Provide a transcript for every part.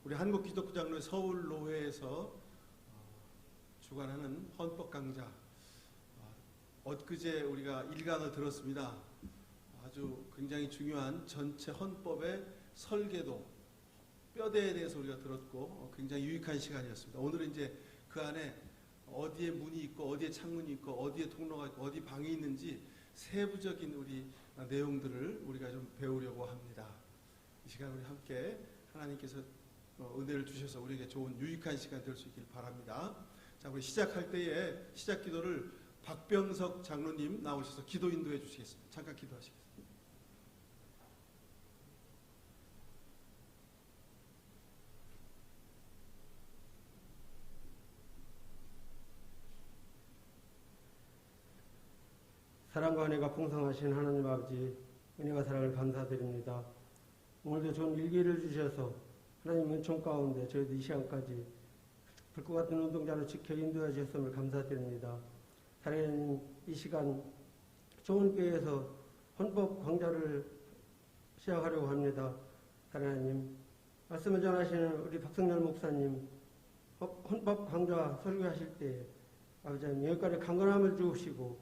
우리 한국기독교장로회 서울로회에서 주관하는 헌법 강좌, 엊그제 우리가 일강을 들었습니다. 아주 굉장히 중요한 전체 헌법의 설계도, 뼈대에 대해서 우리가 들었고 굉장히 유익한 시간이었습니다. 오늘은 이제 그 안에 어디에 문이 있고 어디에 창문이 있고 어디에 통로가 있고 어디 방이 있는지 세부적인 우리 내용들을 우리가 좀 배우려고 합니다. 이 시간 우리 함께 하나님께서 은혜를 주셔서 우리에게 좋은 유익한 시간 될 수 있길 바랍니다. 자, 우리 시작할 때에 시작 기도를 박병석 장로님 나오셔서 기도 인도해 주시겠습니다. 잠깐 기도하시겠습니다. 사랑과 은혜가 풍성하신 하나님 아버지, 은혜와 사랑을 감사드립니다. 오늘도 좋은 일기를 주셔서 하나님 은총 가운데 저희도 이 시간까지 불꽃 같은 운동자로 지켜 인도해 주셨음을 감사드립니다. 하나님, 이 시간 좋은 교회에서 헌법 강좌를 시작하려고 합니다. 하나님, 말씀을 전하시는 우리 박성렬 목사님 헌법 강좌 설교하실 때 아버지 하나님 여기까지 강건함을 주시고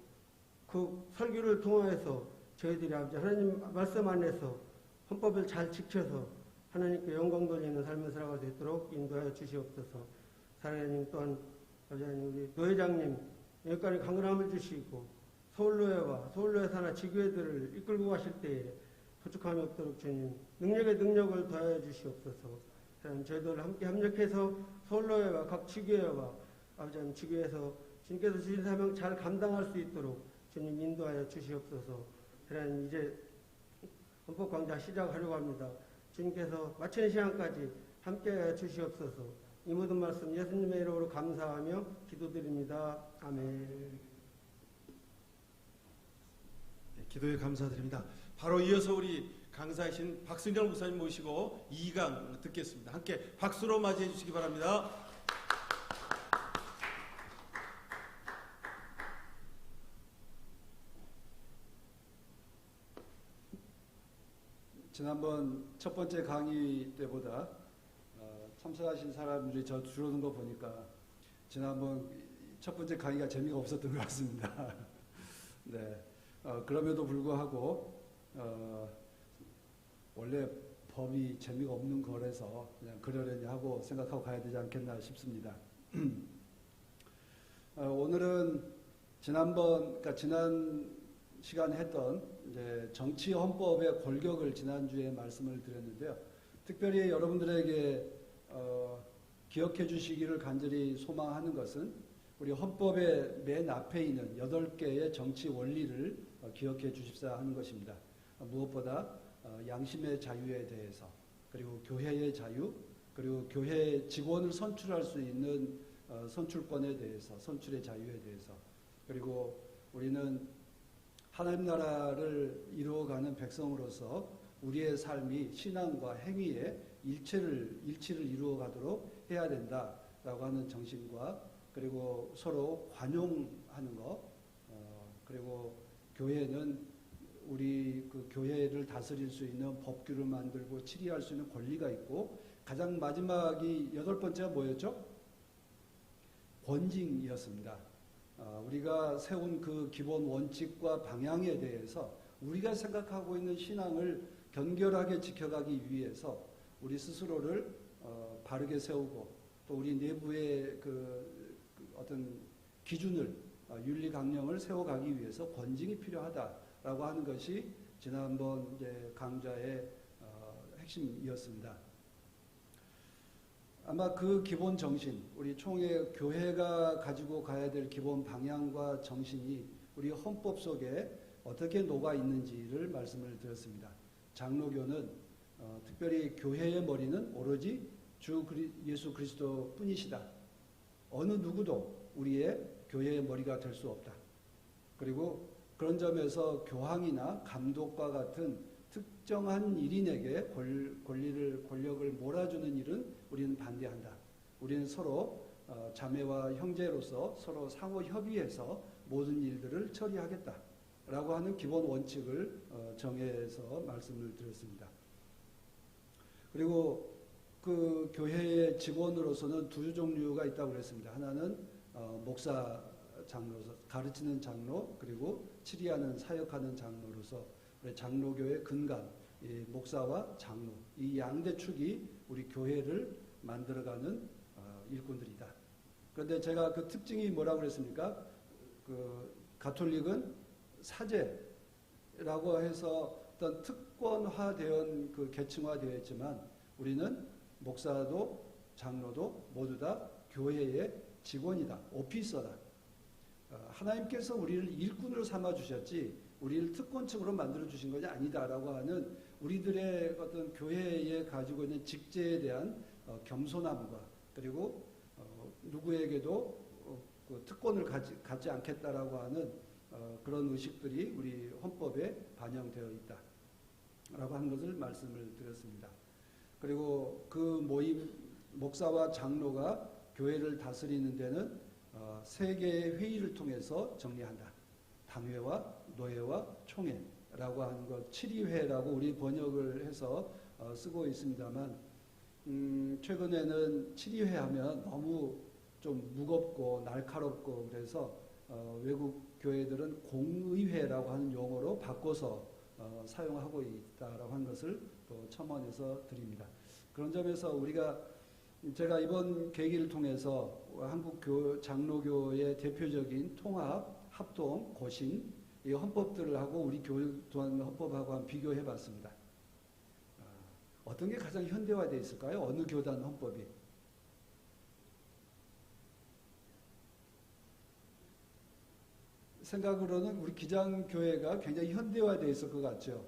그 설교를 통해서 저희들이 아버지 하나님 말씀 안에서 헌법을 잘 지켜서 하나님께 영광 돌리는 삶을 살아갈 수 있도록 인도하여 주시옵소서. 하나님, 또한 아버지 하나님 우리 노회장님 여기까지 강건함을 주시고 서울노회와 서울노회 산하 지교회들을 이끌고 가실 때에 부족함이 없도록 주님 능력의 능력을 더하여 주시옵소서. 하나님, 저희들 함께 협력해서 서울노회와 각 지교회와 아버지 하나님 지교회에서 주님께서 주신 사명 잘 감당할 수 있도록 주님 인도하여 주시옵소서. 하나님, 이제 헌법 강좌 시작하려고 합니다. 주님께서 마치는 시간까지 함께하여 주시옵소서. 이 모든 말씀 예수님의 이름으로 감사하며 기도드립니다. 아멘. 네, 기도에 감사드립니다. 바로 이어서 우리 강사이신 박승렬 목사님 모시고 2강 듣겠습니다. 함께 박수로 맞이해 주시기 바랍니다. 지난번 첫 번째 강의 때보다 참석하신 사람들이 저 줄어든 거 보니까 지난번 첫 번째 강의가 재미가 없었던 것 같습니다. 네, 그럼에도 불구하고 원래 법이 재미가 없는 거라서 그냥 그러려니 하고 생각하고 가야 되지 않겠나 싶습니다. 오늘은 그러니까 지난 시간에 했던 이제 정치 헌법의 골격을 지난주에 말씀을 드렸는데요. 특별히 여러분들에게 기억해 주시기를 간절히 소망하는 것은 우리 헌법의 맨 앞에 있는 8개의 정치 원리를 기억해 주십사 하는 것입니다. 무엇보다 양심의 자유에 대해서, 그리고 교회의 자유, 그리고 교회 직원을 선출할 수 있는 선출권에 대해서, 선출의 자유에 대해서, 그리고 우리는 하나님 나라를 이루어가는 백성으로서 우리의 삶이 신앙과 행위에 일치를 이루어가도록 해야 된다라고 하는 정신과, 그리고 서로 관용하는 것, 그리고 교회는 우리 그 교회를 다스릴 수 있는 법규를 만들고 치리할 수 있는 권리가 있고, 가장 마지막이 8번째가 뭐였죠? 권징이었습니다. 우리가 세운 그 기본 원칙과 방향에 대해서 우리가 생각하고 있는 신앙을 견결하게 지켜가기 위해서 우리 스스로를 바르게 세우고, 또 우리 내부의 그 어떤 기준을, 윤리 강령을 세워가기 위해서 권징이 필요하다라고 하는 것이 지난번 이제 강좌의 핵심이었습니다. 아마 그 기본 정신, 우리 총회 교회가 가지고 가야 될 기본 방향과 정신이 우리 헌법 속에 어떻게 녹아 있는지를 말씀을 드렸습니다. 장로교는 특별히 교회의 머리는 오로지 주 예수 그리스도 뿐이시다. 어느 누구도 우리의 교회의 머리가 될 수 없다. 그리고 그런 점에서 교황이나 감독과 같은 특정한 일인에게 권력을 몰아주는 일은 우리는 반대한다. 우리는 서로 자매와 형제로서 서로 상호 협의해서 모든 일들을 처리하겠다라고 하는 기본 원칙을 정해서 말씀을 드렸습니다. 그리고 그 교회의 직원으로서는 두 종류가 있다고 그랬습니다. 하나는 목사 장로로서 가르치는 장로, 그리고 치리하는 사역하는 장로로서 장로교의 근간, 이 목사와 장로, 이 양대 축이 우리 교회를 만들어가는 일꾼들이다. 그런데 제가 그 특징이 뭐라고 그랬습니까? 그 가톨릭은 사제라고 해서 어떤 특권화된 그 계층화되어 있지만, 우리는 목사도 장로도 모두 다 교회의 직원이다, 오피서다. 하나님께서 우리를 일꾼으로 삼아 주셨지 우리를 특권층으로 만들어 주신 것이 아니다라고 하는 우리들의 어떤 교회에 가지고 있는 직제에 대한 겸손함과, 그리고 누구에게도 그 특권을 갖지 않겠다라고 하는 그런 의식들이 우리 헌법에 반영되어 있다라고 하는 것을 말씀을 드렸습니다. 그리고 그 모임 목사와 장로가 교회를 다스리는 데는 세 개의 회의를 통해서 정리한다. 당회와 노회와 총회라고 하는 것, 7위회라고 우리 번역을 해서 쓰고 있습니다만, 최근에는 7위회 하면 너무 좀 무겁고 날카롭고 그래서 외국 교회들은 공의회라고 하는 용어로 바꿔서 사용하고 있다라고 하는 것을 또 첨언해서 드립니다. 그런 점에서 제가 이번 계기를 통해서 한국 장로교의 대표적인 통합, 합동, 고신 이 헌법들을 하고 우리 교회 또한 헌법하고 한번 비교해 봤습니다. 어떤 게 가장 현대화되어 있을까요? 어느 교단 헌법이? 생각으로는 우리 기장교회가 굉장히 현대화되어 있을 것 같죠.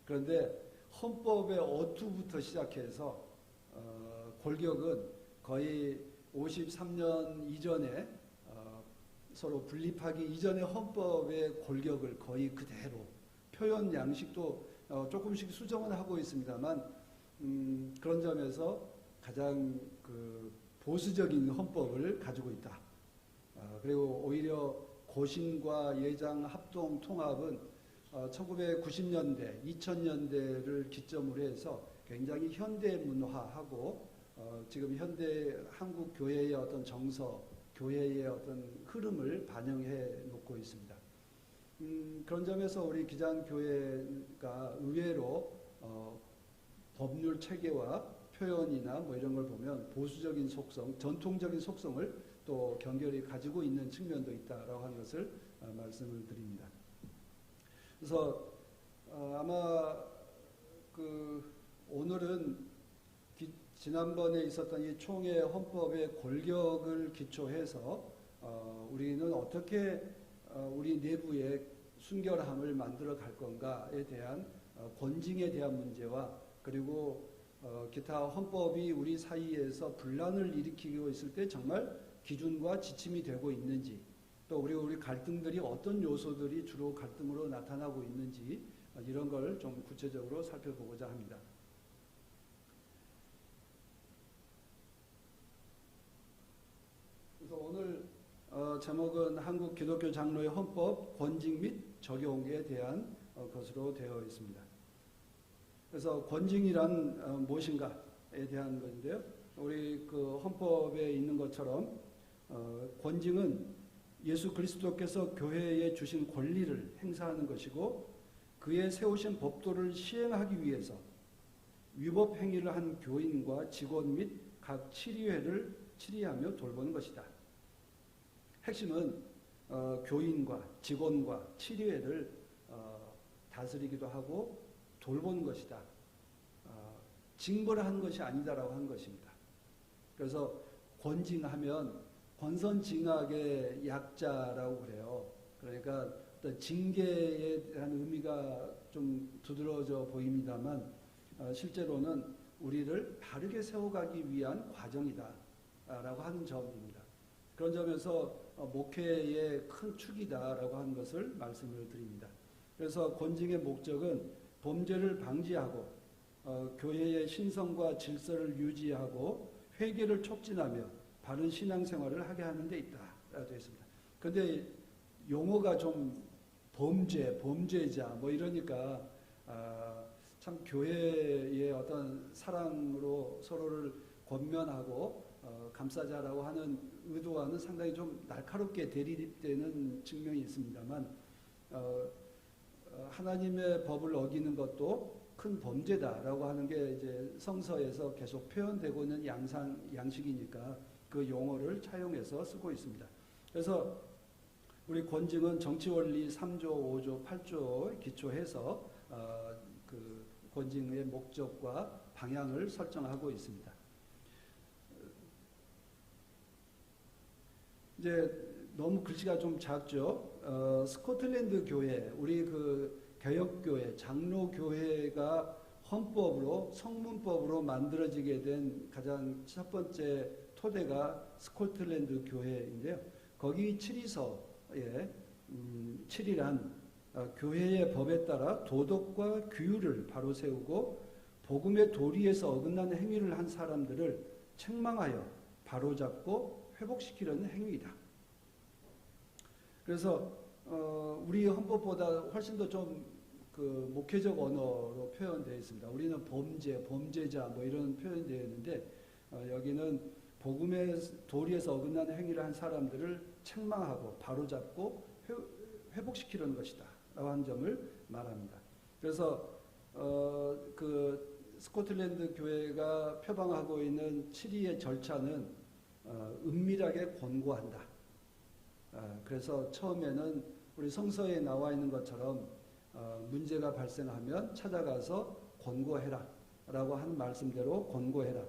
그런데 헌법의 어투부터 시작해서 골격은 거의 53년 이전에 서로 분립하기 이전의 헌법의 골격을 거의 그대로, 표현 양식도 조금씩 수정은 하고 있습니다만, 그런 점에서 가장 그 보수적인 헌법을 가지고 있다. 그리고 오히려 고신과 예장 합동 통합은 1990년대, 2000년대를 기점으로 해서 굉장히 현대문화하고 지금 현대 한국 교회의 어떤 정서, 교회의 어떤 흐름을 반영해 놓고 있습니다. 그런 점에서 우리 기장교회가 의외로 법률 체계와 표현이나 뭐 이런 걸 보면 보수적인 속성, 전통적인 속성을 또 경결히 가지고 있는 측면도 있다라고 하는 것을 말씀을 드립니다. 그래서 아마 오늘은 지난번에 있었던 이 총회 헌법의 골격을 기초해서 우리는 어떻게 우리 내부의 순결함을 만들어 갈 건가에 대한 권징에 대한 문제와, 그리고 기타 헌법이 우리 사이에서 분란을 일으키고 있을 때 정말 기준과 지침이 되고 있는지, 또 우리 갈등들이 어떤 요소들이 주로 갈등으로 나타나고 있는지, 이런 걸 좀 구체적으로 살펴보고자 합니다. 그래서 오늘 제목은 한국 기독교 장로의 헌법 권징 및 적용에 대한 것으로 되어 있습니다. 그래서 권징이란 무엇인가에 대한 것인데요. 우리 그 헌법에 있는 것처럼 권징은 예수 그리스도께서 교회에 주신 권리를 행사하는 것이고, 그의 세우신 법도를 시행하기 위해서 위법 행위를 한 교인과 직원 및 각 치리회를 치리하며 돌보는 것이다. 핵심은 교인과 직원과 치리회를 다스리기도 하고 돌보는 것이다. 징벌을 하는 것이 아니다라고 한 것입니다. 그래서 권징하면 권선징악의 약자라고 그래요. 그러니까 어떤 징계에 대한 의미가 좀 두드러져 보입니다만, 실제로는 우리를 바르게 세워가기 위한 과정이다라고 하는 점입니다. 그런 점에서 목회의 큰 축이다라고 하는 것을 말씀을 드립니다. 그래서 권징의 목적은 범죄를 방지하고 교회의 신성과 질서를 유지하고 회개를 촉진하며 바른 신앙생활을 하게 하는 데 있다라고 되어 있습니다. 그런데 용어가 좀 범죄자 뭐 이러니까 참 교회의 어떤 사랑으로 서로를 권면하고 감싸자라고 하는 의도와는 상당히 좀 날카롭게 대립되는 측면이 있습니다만 하나님의 법을 어기는 것도 큰 범죄다라고 하는 게 이제 성서에서 계속 표현되고 있는 양식이니까 그 용어를 차용해서 쓰고 있습니다. 그래서 우리 권징은 정치원리 3조, 5조, 8조에 기초해서 그 권징의 목적과 방향을 설정하고 있습니다. 이제 너무 글씨가 좀 작죠. 스코틀랜드 교회, 우리 그 개혁교회, 장로교회가 헌법으로 성문법으로 만들어지게 된 가장 첫 번째 토대가 스코틀랜드 교회인데요. 거기 7위서에 7이란 교회의 법에 따라 도덕과 규율을 바로 세우고 복음의 도리에서 어긋나는 행위를 한 사람들을 책망하여 바로잡고 회복시키려는 행위이다. 그래서 우리 헌법보다 훨씬 더 좀 그 목회적 언어로 표현되어 있습니다. 우리는 범죄, 범죄자 뭐 이런 표현이 되어 있는데 여기는 복음의 도리에서 어긋나는 행위를 한 사람들을 책망하고 바로잡고 회복시키려는 것이다 라고 하는 점을 말합니다. 그래서 그 스코틀랜드 교회가 표방하고 있는 7위의 절차는 은밀하게 권고한다. 그래서 처음에는 우리 성서에 나와 있는 것처럼 문제가 발생하면 찾아가서 권고해라 라고 한 말씀대로 권고해라.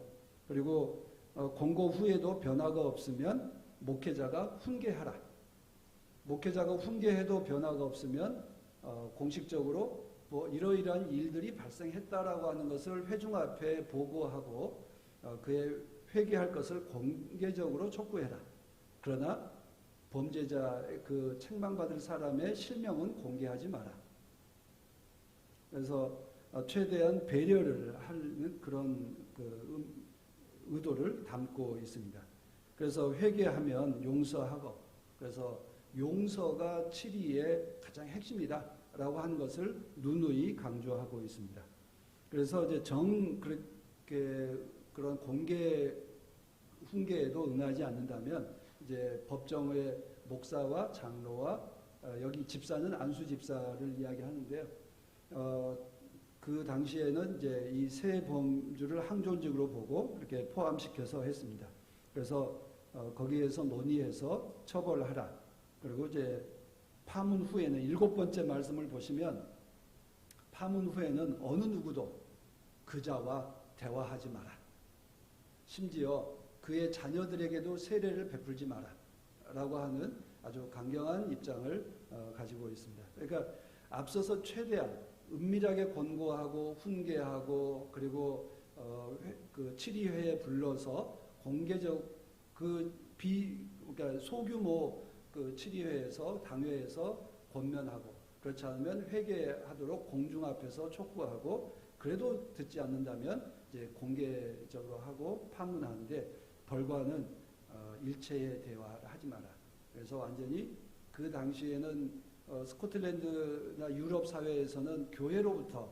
그리고 권고 후에도 변화가 없으면 목회자가 훈계하라. 목회자가 훈계해도 변화가 없으면 공식적으로 뭐 이러이러한 일들이 발생했다라고 하는 것을 회중 앞에 보고하고 그에 회개할 것을 공개적으로 촉구해라. 그러나 범죄자 그 책망받을 사람의 실명은 공개하지 마라. 그래서 최대한 배려를 하는 그런 그 의도를 담고 있습니다. 그래서 회개하면 용서하고, 그래서 용서가 7위의 가장 핵심이다라고 하는 것을 누누이 강조하고 있습니다. 그래서 이제 그렇게 그런 공개 훈계에도 응하지 않는다면 이제 법정의 목사와 장로와 여기 집사는 안수 집사를 이야기하는데요. 그 당시에는 이제 이 세 범주를 항존직으로 보고 이렇게 포함시켜서 했습니다. 그래서 거기에서 논의해서 처벌하라. 그리고 이제 파문 후에는 7번째 말씀을 보시면 파문 후에는 어느 누구도 그자와 대화하지 마라. 심지어 그의 자녀들에게도 세례를 베풀지 마라. 라고 하는 아주 강경한 입장을 가지고 있습니다. 그러니까 앞서서 최대한 은밀하게 권고하고 훈계하고 그리고 그 7위회에 불러서 공개적 그러니까 소규모 그 7위회에서 당회에서 권면하고 그렇지 않으면 회개하도록 공중 앞에서 촉구하고 그래도 듣지 않는다면 이제 공개적으로 하고 파문하는데 벌과는 일체의 대화를 하지 마라. 그래서 완전히 그 당시에는 스코틀랜드나 유럽 사회에서는 교회로부터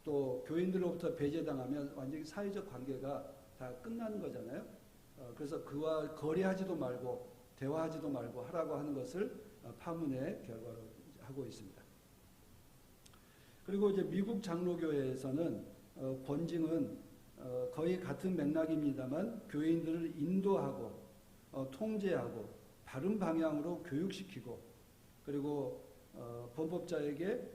또 교인들로부터 배제당하면 완전히 사회적 관계가 다 끝나는 거잖아요. 그래서 그와 거래하지도 말고 대화하지도 말고 하라고 하는 것을 파문의 결과로 하고 있습니다. 그리고 이제 미국 장로교회에서는 권징은 거의 같은 맥락입니다만 교인들을 인도하고 통제하고 바른 방향으로 교육시키고 그리고 범법자에게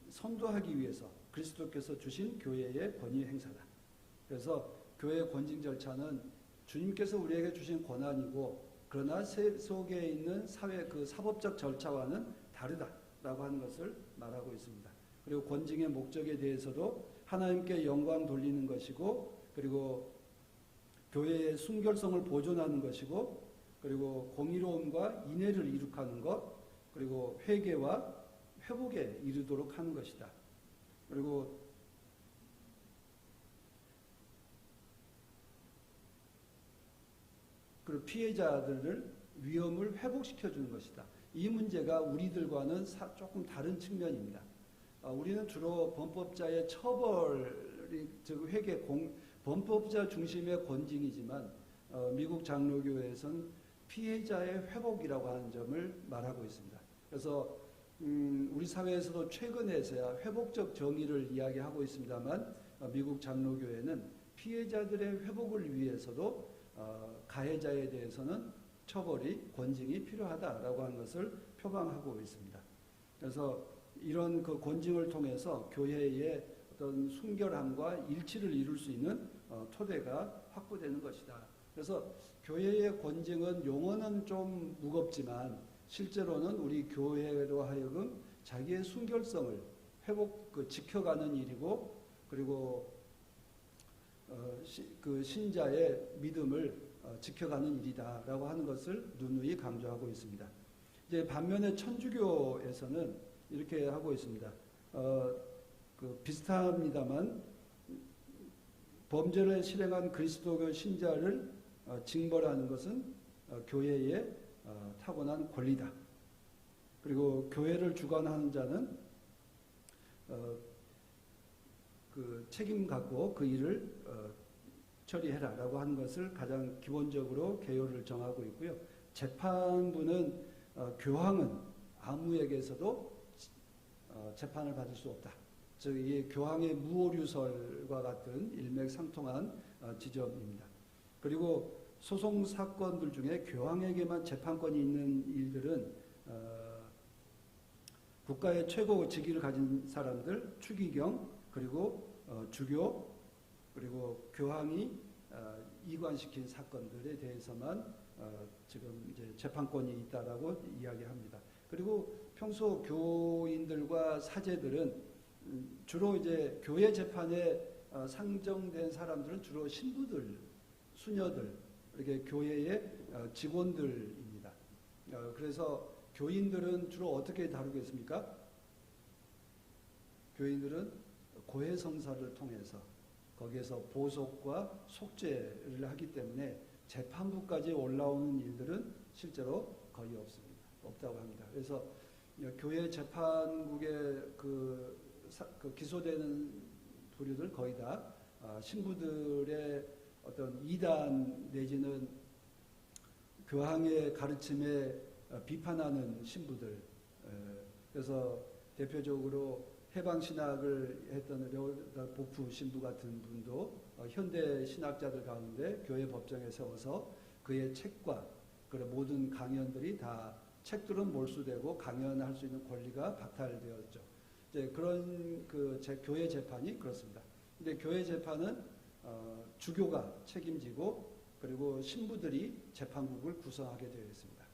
선도하기 위해서 그리스도께서 주신 교회의 권위 행사다. 그래서 교회의 권징 절차는 주님께서 우리에게 주신 권한이고 그러나 속에 있는 사회 그 사법적 절차와는 다르다라고 하는 것을 말하고 있습니다. 그리고 권징의 목적에 대해서도 하나님께 영광 돌리는 것이고 그리고 교회의 순결성을 보존하는 것이고 그리고 공의로움과 인애를 이룩하는 것 그리고 회개와 회복에 이르도록 하는 것이다. 그리고 피해자들을 위험을 회복시켜 주는 것이다. 이 문제가 우리들과는 조금 다른 측면입니다. 우리는 주로 범법자의 처벌이 즉 범법자 중심의 권징이지만 미국 장로교회에서는 피해자의 회복이라고 하는 점을 말하고 있습니다. 그래서 우리 사회에서도 최근에서야 회복적 정의를 이야기하고 있습니다만 미국 장로교회는 피해자들의 회복을 위해서도 가해자에 대해서는 처벌이 권징이 필요하다라고 하는 것을 표방하고 있습니다. 그래서 이런 그 권징을 통해서 교회의 어떤 순결함과 일치를 이룰 수 있는 토대가 확보되는 것이다. 그래서 교회의 권징은 용어는 좀 무겁지만 실제로는 우리 교회로 하여금 자기의 순결성을 지켜가는 일이고 그리고 그 신자의 믿음을 지켜가는 일이다라고 하는 것을 누누이 강조하고 있습니다. 이제 반면에 천주교에서는 이렇게 하고 있습니다. 비슷합니다만 범죄를 실행한 그리스도교 신자를 징벌하는 것은 교회의 타고난 권리다. 그리고 교회를 주관하는 자는 그 책임 갖고 그 일을 처리해라라고 하는 것을 가장 기본적으로 개요를 정하고 있고요. 재판부는 교황은 아무에게서도 재판을 받을 수 없다. 즉, 이 교황의 무오류설과 같은 일맥상통한 지점입니다. 그리고 소송 사건들 중에 교황에게만 재판권이 있는 일들은 국가의 최고 직위를 가진 사람들, 추기경, 그리고 주교, 그리고 교황이 이관시킨 사건들에 대해서만 지금 이제 재판권이 있다라고 이야기합니다. 그리고 평소 교인들과 사제들은 주로 이제 교회 재판에 상정된 사람들은 주로 신부들, 수녀들, 이렇게 교회의 직원들입니다. 그래서 교인들은 주로 어떻게 다루겠습니까? 교인들은 고해성사를 통해서 거기에서 보속과 속죄를 하기 때문에 재판부까지 올라오는 일들은 실제로 거의 없다고 합니다. 그래서 교회 재판국에 기소되는 부류들 거의 다 신부들의 어떤 이단 내지는 교황의 가르침에 비판하는 신부들, 그래서 대표적으로 해방신학을 했던 보프 신부 같은 분도 현대 신학자들 가운데 교회 법정에 세워서 그의 책과 모든 강연들이 다 책들은 몰수되고 강연할 수 있는 권리가 박탈되었죠. 이제 그런 교회 재판이 그렇습니다. 근데 교회 재판은 주교가 책임지고 그리고 신부들이 재판국을 구성하게 되어 있습니다.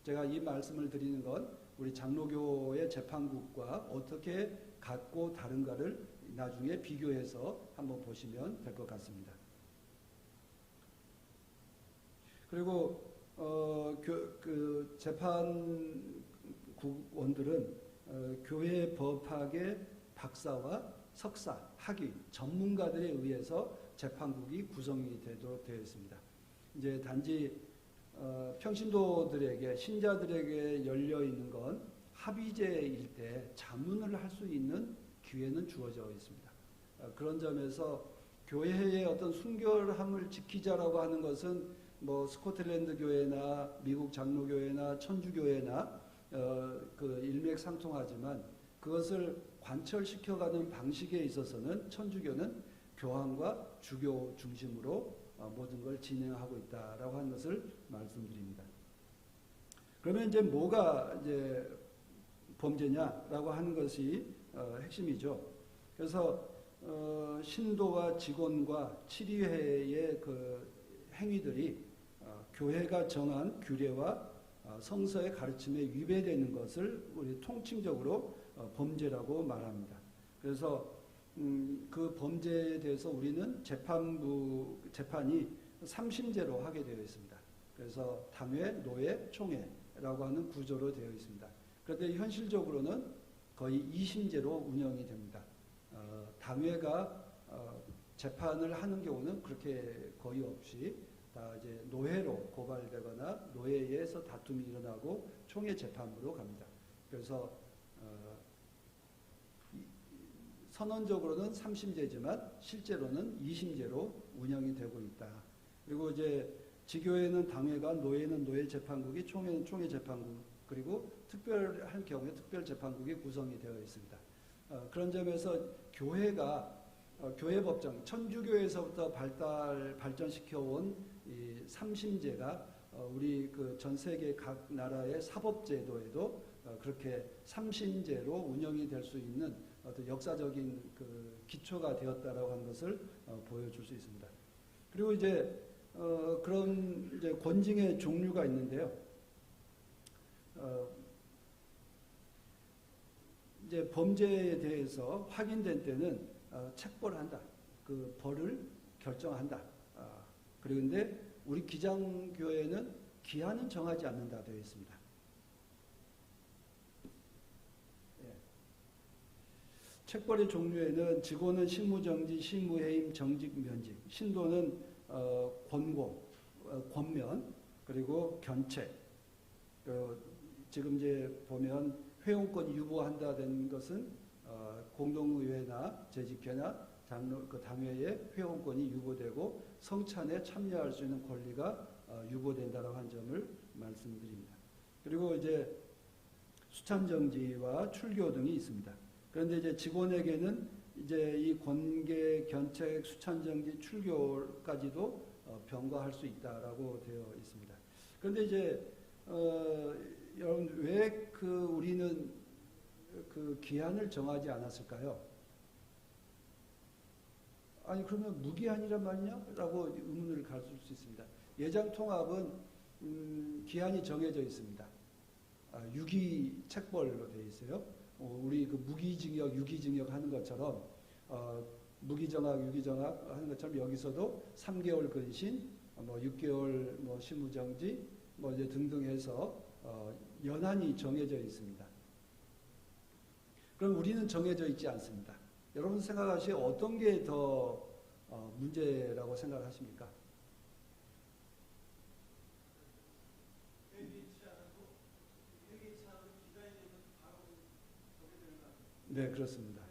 제가 이 말씀을 드리는 건 우리 장로교의 재판국과 어떻게 같고 다른가를 나중에 비교해서 한번 보시면 될 것 같습니다. 그리고 재판국원들은 교회 법학의 박사와 석사, 학위, 전문가들에 의해서 재판국이 구성이 되도록 되어 있습니다. 이제 단지 평신도들에게, 신자들에게 열려 있는 건 합의제일 때 자문을 할 수 있는 기회는 주어져 있습니다. 그런 점에서 교회의 어떤 순결함을 지키자라고 하는 것은 뭐 스코틀랜드 교회나 미국 장로교회나 천주교회나 일맥상통하지만 그것을 관철시켜가는 방식에 있어서는 천주교는 교황과 주교 중심으로 모든 걸 진행하고 있다라고 하는 것을 말씀드립니다. 그러면 이제 뭐가 이제 범죄냐라고 하는 것이 핵심이죠. 그래서 신도와 직원과 치리회의 그 행위들이 교회가 정한 규례와 성서의 가르침에 위배되는 것을 우리 통칭적으로 범죄라고 말합니다. 그래서 그 범죄에 대해서 우리는 재판이 삼심제로 하게 되어 있습니다. 그래서 당회, 노회, 총회라고 하는 구조로 되어 있습니다. 그런데 현실적으로는 거의 이심제로 운영이 됩니다. 당회가 재판을 하는 경우는 그렇게 거의 없이 다 이제 노회로 고발되거나 노회에서 다툼이 일어나고 총회 재판부로 갑니다. 그래서 선언적으로는 3심제지만 실제로는 2심제로 운영이 되고 있다. 그리고 이제 지교회는 당회관, 노예는 노예 재판국이, 총회는 총회 재판국, 그리고 특별할 경우에 특별 재판국이 구성이 되어 있습니다. 그런 점에서 교회가 교회 법정, 천주교에서부터 발전시켜 온 이 3심제가 우리 그 전 세계 각 나라의 사법제도에도 그렇게 3심제로 운영이 될 수 있는 어떤 역사적인 그 기초가 되었다라고 하는 것을 보여줄 수 있습니다. 그리고 이제 그런 이제 권징의 종류가 있는데요. 이제 범죄에 대해서 확인된 때는 책벌한다. 그 벌을 결정한다. 그런데 우리 기장교회는 기한은 정하지 않는다 되어 있습니다. 예. 책벌의 종류에는 직원은 식무정지, 식무해임, 정직, 면직, 신도는 권고, 권면, 그리고 견책. 지금 이제 보면 회원권이 유보한다는 것은 공동의회나 재직회나 당회의 회원권이 유보되고 성찬에 참여할 수 있는 권리가 유보된다라고 한 점을 말씀드립니다. 그리고 이제 수찬정지와 출교 등이 있습니다. 그런데 이제 직원에게는 이제 이 권계, 견책, 수찬정지, 출교까지도 병과할 수 있다라고 되어 있습니다. 그런데 이제 여러분 왜 우리는 그 기한을 정하지 않았을까요? 아니 그러면 무기한이란 말이냐? 라고 의문을 가질 수 있습니다. 예장 통합은 기한이 정해져 있습니다. 유기 책벌로 되어 있어요. 우리 그 무기징역, 유기징역 하는 것처럼 무기정학, 유기정학 하는 것처럼 여기서도 3개월 근신, 6개월 심무정지, 이제 등등 해서 연한이 정해져 있습니다. 그럼 우리는 정해져 있지 않습니다. 여러분 생각하시기에 어떤 게 더 문제라고 생각하십니까? 네, 그렇습니다.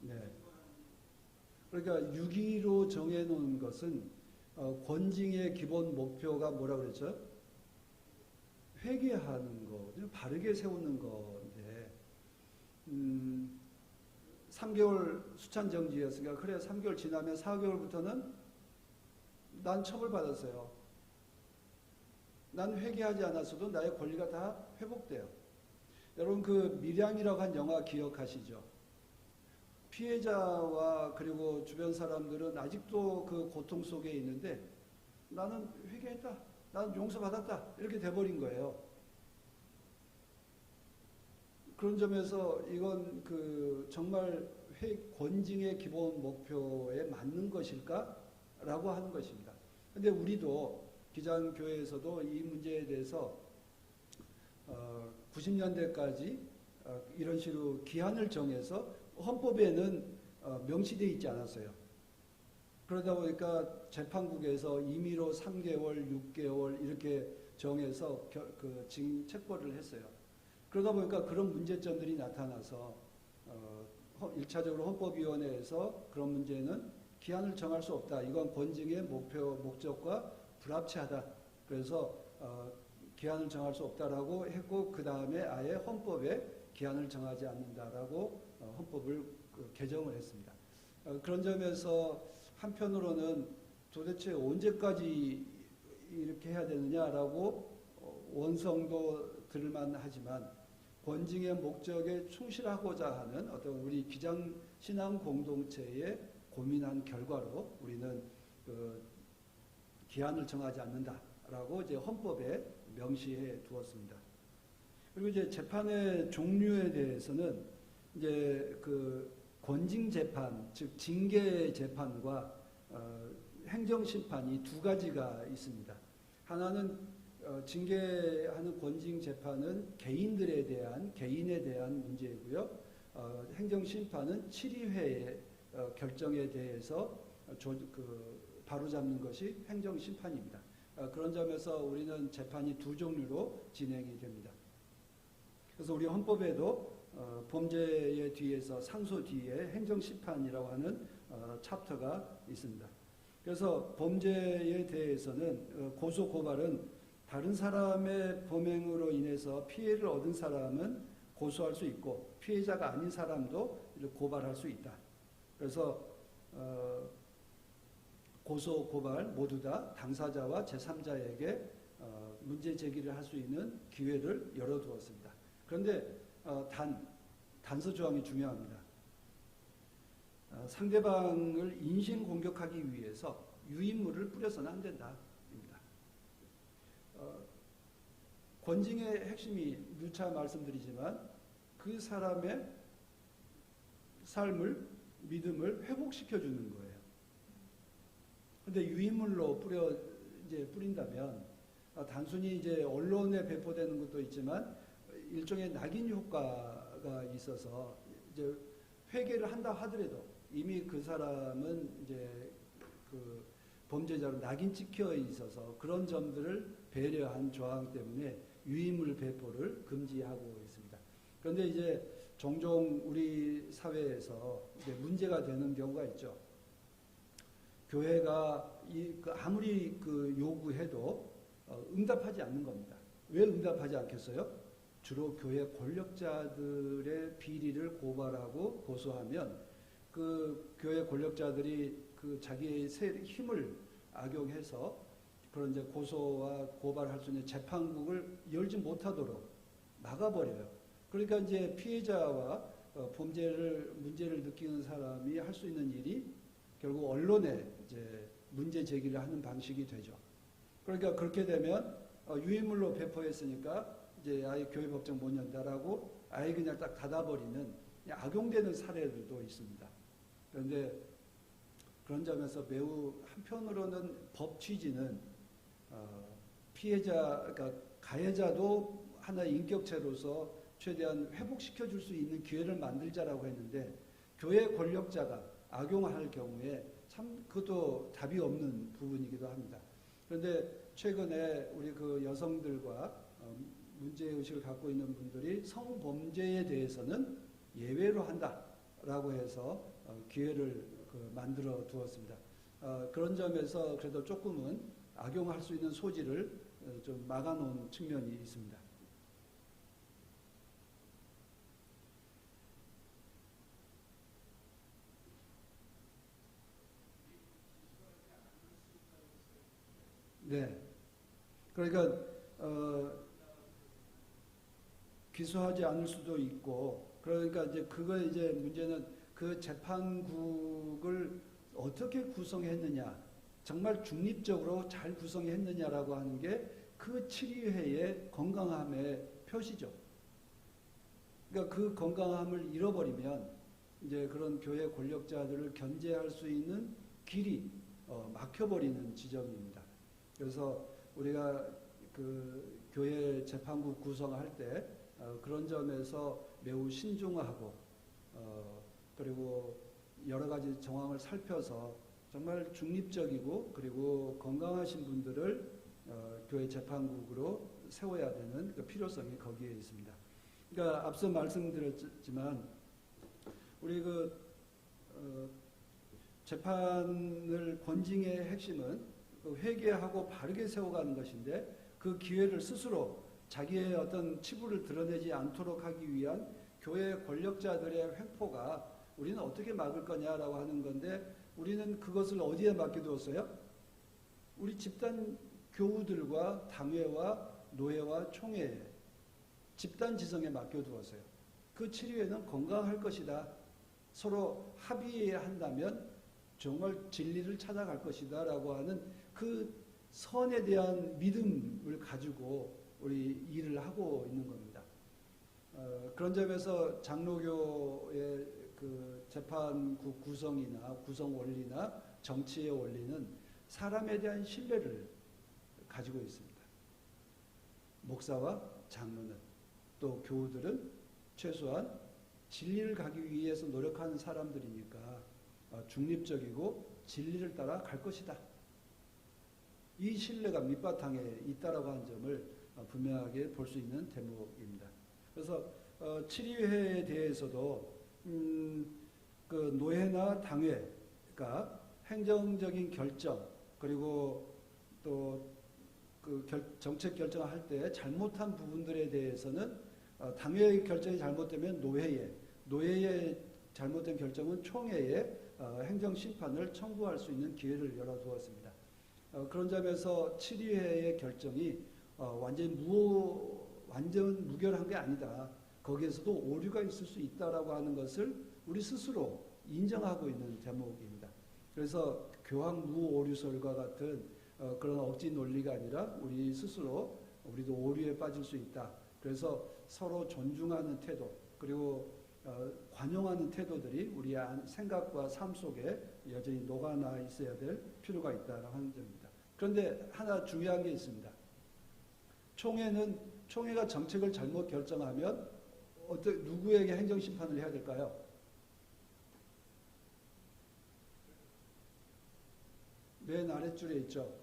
네. 그러니까 유기로 정해놓은 것은 권징의 기본 목표가 뭐라 그랬죠? 회개하는 거, 바르게 세우는 건데 3개월 수찬정지였으니까 그래 3개월 지나면 4개월부터는 난 처벌받았어요. 난 회개하지 않았어도 나의 권리가 다 회복돼요. 여러분 그 밀양이라고 한 영화 기억하시죠? 피해자와 그리고 주변 사람들은 아직도 그 고통 속에 있는데 나는 회개했다. 나는 용서받았다. 이렇게 돼버린 거예요. 그런 점에서 이건 그 정말 권징의 기본 목표에 맞는 것일까라고 하는 것입니다. 그런데 우리도 기장교회에서도 이 문제에 대해서 90년대까지 이런 식으로 기한을 정해서 헌법에는 명시되어 있지 않았어요. 그러다 보니까 재판국에서 임의로 3개월, 6개월 이렇게 정해서 책벌을 했어요. 그러다 보니까 그런 문제점들이 나타나서 1차적으로 헌법위원회에서 그런 문제는 기한을 정할 수 없다. 이건 권징의 목적과 불합치하다. 그래서 기한을 정할 수 없다라고 했고 그 다음에 아예 헌법에 기한을 정하지 않는다라고 헌법을 개정을 했습니다. 그런 점에서 한편으로는 도대체 언제까지 이렇게 해야 되느냐라고 원성도 들만 하지만 권징의 목적에 충실하고자 하는 어떤 우리 기장 신앙 공동체의 고민한 결과로 우리는 기한을 정하지 않는다라고 이제 헌법에 명시해 두었습니다. 그리고 이제 재판의 종류에 대해서는 이제 그 권징 재판, 즉 징계 재판과 행정 심판이 두 가지가 있습니다. 하나는 징계하는 권징 재판은 개인에 대한 문제이고요. 행정 심판은 7위회의 결정에 대해서 바로잡는 것이 행정 심판입니다. 그런 점에서 우리는 재판이 두 종류로 진행이 됩니다. 그래서 우리 헌법에도 범죄의 뒤에서 상소 뒤에 행정심판이라고 하는 챕터가 있습니다. 그래서 범죄에 대해서는 고소 고발은 다른 사람의 범행으로 인해서 피해를 얻은 사람은 고소할 수 있고 피해자가 아닌 사람도 고발할 수 있다. 그래서 고소 고발 모두 다 당사자와 제3자에게 문제 제기를 할 수 있는 기회를 열어두었습니다. 그런데 단서 조항이 중요합니다. 상대방을 인신 공격하기 위해서 유인물을 뿌려서는 안 된다. 입니다. 권징의 핵심이 누차 말씀드리지만 그 사람의 삶을 믿음을 회복시켜 주는 거예요. 그런데 유인물로 뿌린다면 단순히 이제 언론에 배포되는 것도 있지만 일종의 낙인 효과가 있어서 이제 회개를 한다 하더라도 이미 그 사람은 이제 그 범죄자로 낙인 찍혀 있어서 그런 점들을 배려한 조항 때문에 유인물 배포를 금지하고 있습니다. 그런데 이제 종종 우리 사회에서 이제 문제가 되는 경우가 있죠. 교회가 아무리 요구해도 응답하지 않는 겁니다. 왜 응답하지 않겠어요? 주로 교회 권력자들의 비리를 고발하고 고소하면 그 교회 권력자들이 그 자기의 힘을 악용해서 그런 이제 고소와 고발할 수 있는 재판국을 열지 못하도록 막아버려요. 그러니까 이제 피해자와 문제를 느끼는 사람이 할 수 있는 일이 결국 언론에 이제 문제 제기를 하는 방식이 되죠. 그러니까 그렇게 되면 유인물로 배포했으니까 이제 아예 교회 법정 못 연다라고 아예 그냥 딱 닫아버리는 악용되는 사례들도 있습니다. 그런데 그런 점에서 매우 한편으로는 법 취지는 그러니까 가해자도 하나의 인격체로서 최대한 회복시켜 줄 수 있는 기회를 만들자라고 했는데 교회 권력자가 악용할 경우에 참 그것도 답이 없는 부분이기도 합니다. 그런데 최근에 우리 그 여성들과 문제의식을 갖고 있는 분들이 성범죄에 대해서는 예외로 한다라고 해서 기회를 만들어 두었습니다. 그런 점에서 그래도 조금은 악용할 수 있는 소지를 좀 막아놓은 측면이 있습니다. 네. 그러니까 기소하지 않을 수도 있고, 그러니까 이제 이제 문제는 그 재판국을 어떻게 구성했느냐, 정말 중립적으로 잘 구성했느냐라고 하는 게 그 7위회의 건강함의 표시죠. 그러니까 그 건강함을 잃어버리면 이제 그런 교회 권력자들을 견제할 수 있는 길이 막혀버리는 지점입니다. 그래서 우리가 그 교회 재판국 구성할 때 그런 점에서 매우 신중하고 그리고 여러 가지 정황을 살펴서 정말 중립적이고 그리고 건강하신 분들을 교회 재판국으로 세워야 되는 그 필요성이 거기에 있습니다. 그러니까 앞서 말씀드렸지만 우리 재판을 권징의 핵심은 회개하고 바르게 세워가는 것인데 그 기회를 스스로 자기의 어떤 치부를 드러내지 않도록 하기 위한 교회 권력자들의 횡포가 우리는 어떻게 막을 거냐라고 하는 건데 우리는 그것을 어디에 맡겨두었어요? 우리 집단 교우들과 당회와 노회와 총회 집단 지성에 맡겨두었어요. 그 7위에는 건강할 것이다. 서로 합의한다면 정말 진리를 찾아갈 것이다 라고 하는 그 선에 대한 믿음을 가지고 우리 일을 하고 있는 겁니다. 그런 점에서 장로교의 그 재판국 구성이나 구성 원리나 정치의 원리는 사람에 대한 신뢰를 가지고 있습니다. 목사와 장로는 또 교우들은 최소한 진리를 가기 위해서 노력하는 사람들이니까 중립적이고 진리를 따라 갈 것이다. 이 신뢰가 밑바탕에 있다라고 하는 점을 분명하게 볼 수 있는 대목입니다. 그래서 7위회에 대해서도 그 노회나 당회가 행정적인 결정 그리고 또 그 정책 결정할 때 잘못한 부분들에 대해서는 당회의 결정이 잘못되면 노회의 잘못된 결정은 총회에 행정심판을 청구할 수 있는 기회를 열어두었습니다. 그런 점에서 7위회의 결정이 완전 무결한 게 아니다. 거기에서도 오류가 있을 수 있다라고 하는 것을 우리 스스로 인정하고 있는 대목입니다. 그래서 교황 무오류설과 같은 그런 억지 논리가 아니라 우리 스스로 우리도 오류에 빠질 수 있다. 그래서 서로 존중하는 태도 그리고 관용하는 태도들이 우리의 생각과 삶 속에 여전히 녹아나 있어야 될 필요가 있다는 점입니다. 그런데 하나 중요한 게 있습니다. 총회가 정책을 잘못 결정하면 누구에게 행정심판을 해야 될까요? 맨 아랫줄에 있죠.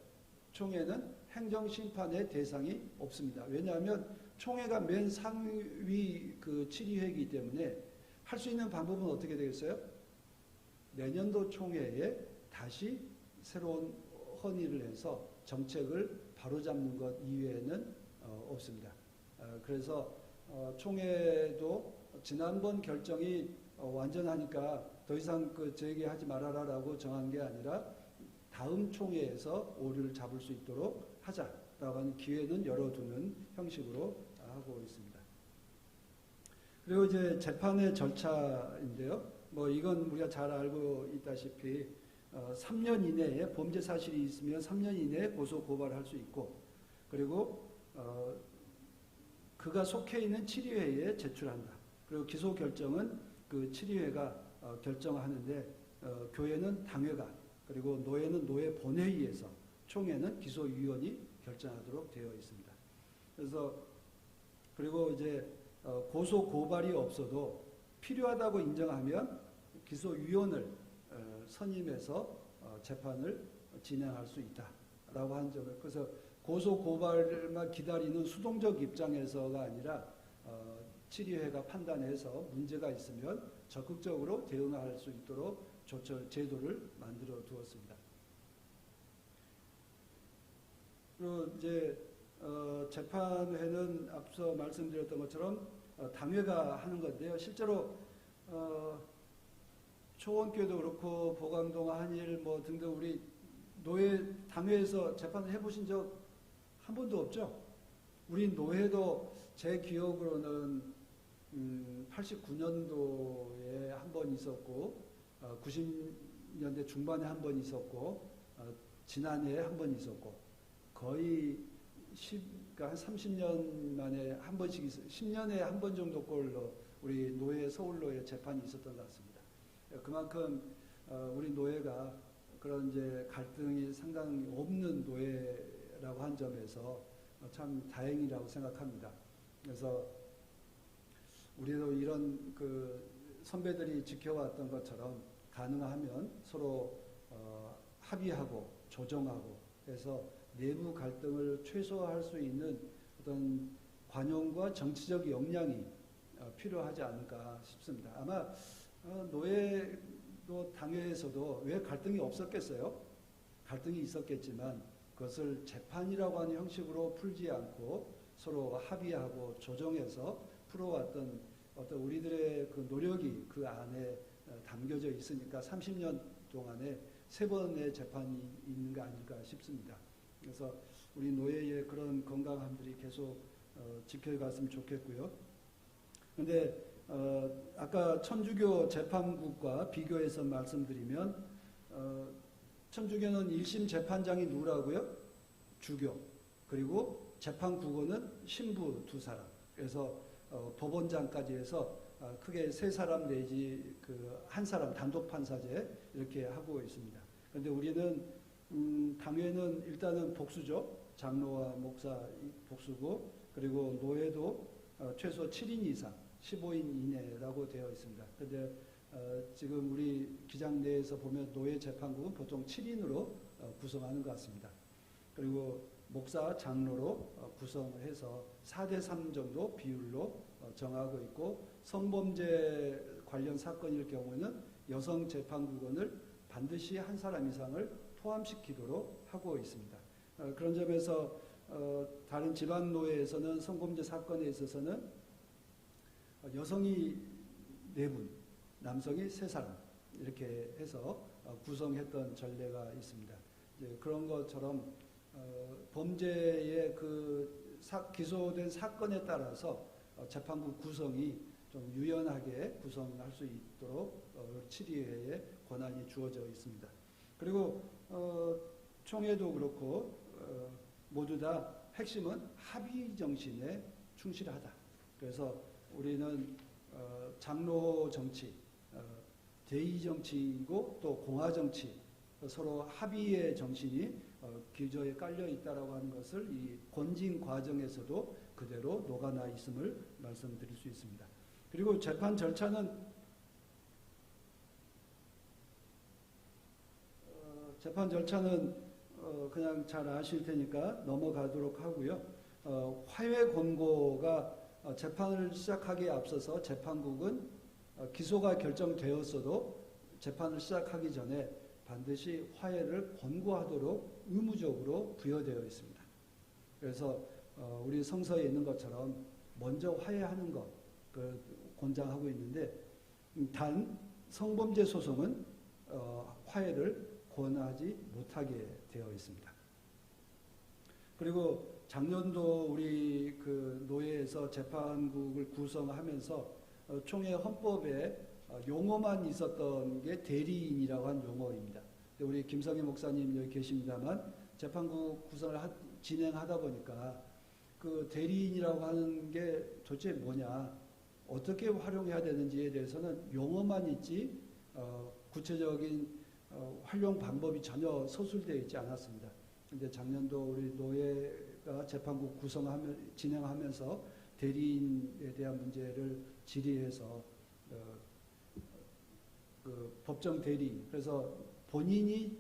총회는 행정심판의 대상이 없습니다. 왜냐하면 총회가 맨 상위 그 7위회이기 때문에 할 수 있는 방법은 어떻게 되겠어요? 내년도 총회에 다시 새로운 헌의를 해서 정책을 바로잡는 것 이외에는 없습니다. 그래서 총회도 지난번 결정이 완전하니까 더 이상 저에게 하지 말아라라고 정한 게 아니라 다음 총회에서 오류를 잡을 수 있도록 하자라고 하는 기회는 열어두는 형식으로 하고 있습니다. 그리고 이제 재판의 절차인데요. 이건 우리가 잘 알고 있다시피 3년 이내에 범죄 사실이 있으면 3년 이내에 고소 고발할 수 있고 그리고 그가 속해 있는 7위회에 제출한다. 그리고 기소 결정은 그 7위회가 결정하는데 교회는 당회가 그리고 노회는 노회 본회의에서 총회는 기소위원이 결정하도록 되어 있습니다. 그래서 그리고 이제 고소 고발이 없어도 필요하다고 인정하면 기소위원을 선임해서 재판을 진행할 수 있다라고 한 점을 그래서 고소 고발만 기다리는 수동적 입장에서가 아니라 7위회가 판단해서 문제가 있으면 적극적으로 대응할 수 있도록 제도를 만들어 두었습니다. 그리고 이제 재판회는 앞서 말씀드렸던 것처럼 당회가 하는 건데요. 실제로 초원교회도 그렇고 보강동 한일 등등 우리 노회 당회에서 재판을 해보신 적 한 번도 없죠. 우리 노회도 제 기억으로는 89년도에 한 번 있었고 90년대 중반에 한 번 있었고 지난해에 한 번 있었고 거의 그러니까 한 30년 만에 한 번씩 10년에 한 번 정도 꼴로 우리 노회 서울노회 재판이 있었던 것 같습니다. 그만큼 우리 노회가 그런 이제 갈등이 상당히 없는 노회라고 한 점에서 참 다행이라고 생각합니다. 그래서 우리도 이런 선배들이 지켜왔던 것처럼 가능하면 서로 합의하고 조정하고 해서 내부 갈등을 최소화할 수 있는 어떤 관용과 정치적 역량이 필요하지 않을까 싶습니다. 아마 노회도 당회에서도 왜 갈등이 없었겠어요? 갈등이 있었겠지만 그것을 재판이라고 하는 형식으로 풀지 않고 서로 합의하고 조정해서 풀어왔던 어떤 우리들의 그 노력이 그 안에 담겨져 있으니까 30년 동안에 3번의 재판이 있는 게 아닐까 싶습니다. 그래서 우리 노예의 그런 건강함들이 계속 지켜갔으면 좋겠고요. 그런데 아까 천주교 재판국과 비교해서 말씀드리면 천주교는 1심 재판장이 누구라고요? 주교. 그리고 재판국어는 신부 2사람. 그래서 법원장까지 해서 크게 3사람 내지 1사람 단독 판사제 이렇게 하고 있습니다. 그런데 우리는 당회는 일단은 복수죠. 장로와 목사 복수고 그리고 노회도 최소 7인 이상 15인 이내라고 되어 있습니다. 그런데 지금 우리 기장 내에서 보면 노회 재판국은 보통 7인으로 구성하는 것 같습니다. 그리고 목사 장로로 구성해서 4대3 정도 비율로 정하고 있고, 성범죄 관련 사건일 경우에는 여성 재판국원을 반드시 한 사람 이상을 포함시키도록 하고 있습니다. 그런 점에서 다른 지방노회에서는 성범죄 사건에 있어서는 여성이 4분, 남성이 3사람 이렇게 해서 구성했던 전례가 있습니다. 그런 것처럼 범죄의 기소된 사건에 따라서 재판국 구성이 좀 유연하게 구성할 수 있도록 7위회에 권한이 주어져 있습니다. 그리고 총회도 그렇고 모두 다 핵심은 합의 정신에 충실하다. 그래서 우리는 장로 정치, 대의 정치이고 또 공화 정치, 서로 합의의 정신이 기저에 깔려 있다라고 하는 것을 이 권징 과정에서도 그대로 녹아나 있음을 말씀드릴 수 있습니다. 그리고 재판 절차는 그냥 잘 아실 테니까 넘어가도록 하고요. 화해 권고가 재판을 시작하기에 앞서서 재판국은 기소가 결정되었어도 재판을 시작하기 전에 반드시 화해를 권고하도록 의무적으로 부여되어 있습니다. 그래서 우리 성서에 있는 것처럼 먼저 화해하는 것 권장하고 있는데, 단 성범죄 소송은 화해를 권하지 못하게 되어 있습니다. 그리고 작년도 우리 노회에서 재판국을 구성하면서 총회 헌법에 용어만 있었던 게 대리인이라고 한 용어입니다. 우리 김성희 목사님 여기 계십니다만 재판국 구성을 진행하다 보니까 그 대리인이라고 하는 게 도대체 뭐냐, 어떻게 활용해야 되는지에 대해서는 용어만 있지 구체적인 활용 방법이 전혀 서술되어 있지 않았습니다. 근데 작년도 우리 노회가 재판국 진행하면서 대리인에 대한 문제를 질의해서 법정 대리인, 그래서 본인이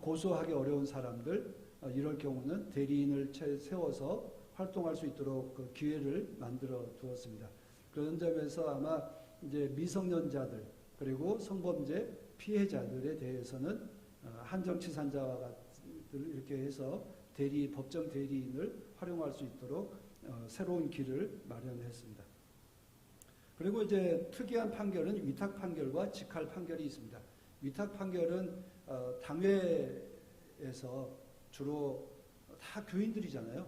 고소하기 어려운 사람들 이럴 경우는 대리인을 세워서 활동할 수 있도록 기회를 만들어 두었습니다. 그런 점에서 아마 이제 미성년자들 그리고 성범죄 피해자들에 대해서는 한정치산자와 같은 이렇게 해서 법정 대리인을 활용할 수 있도록 새로운 길을 마련했습니다. 그리고 이제 특이한 판결은 위탁 판결과 직할 판결이 있습니다. 위탁 판결은 당회에서 주로 다 교인들이잖아요.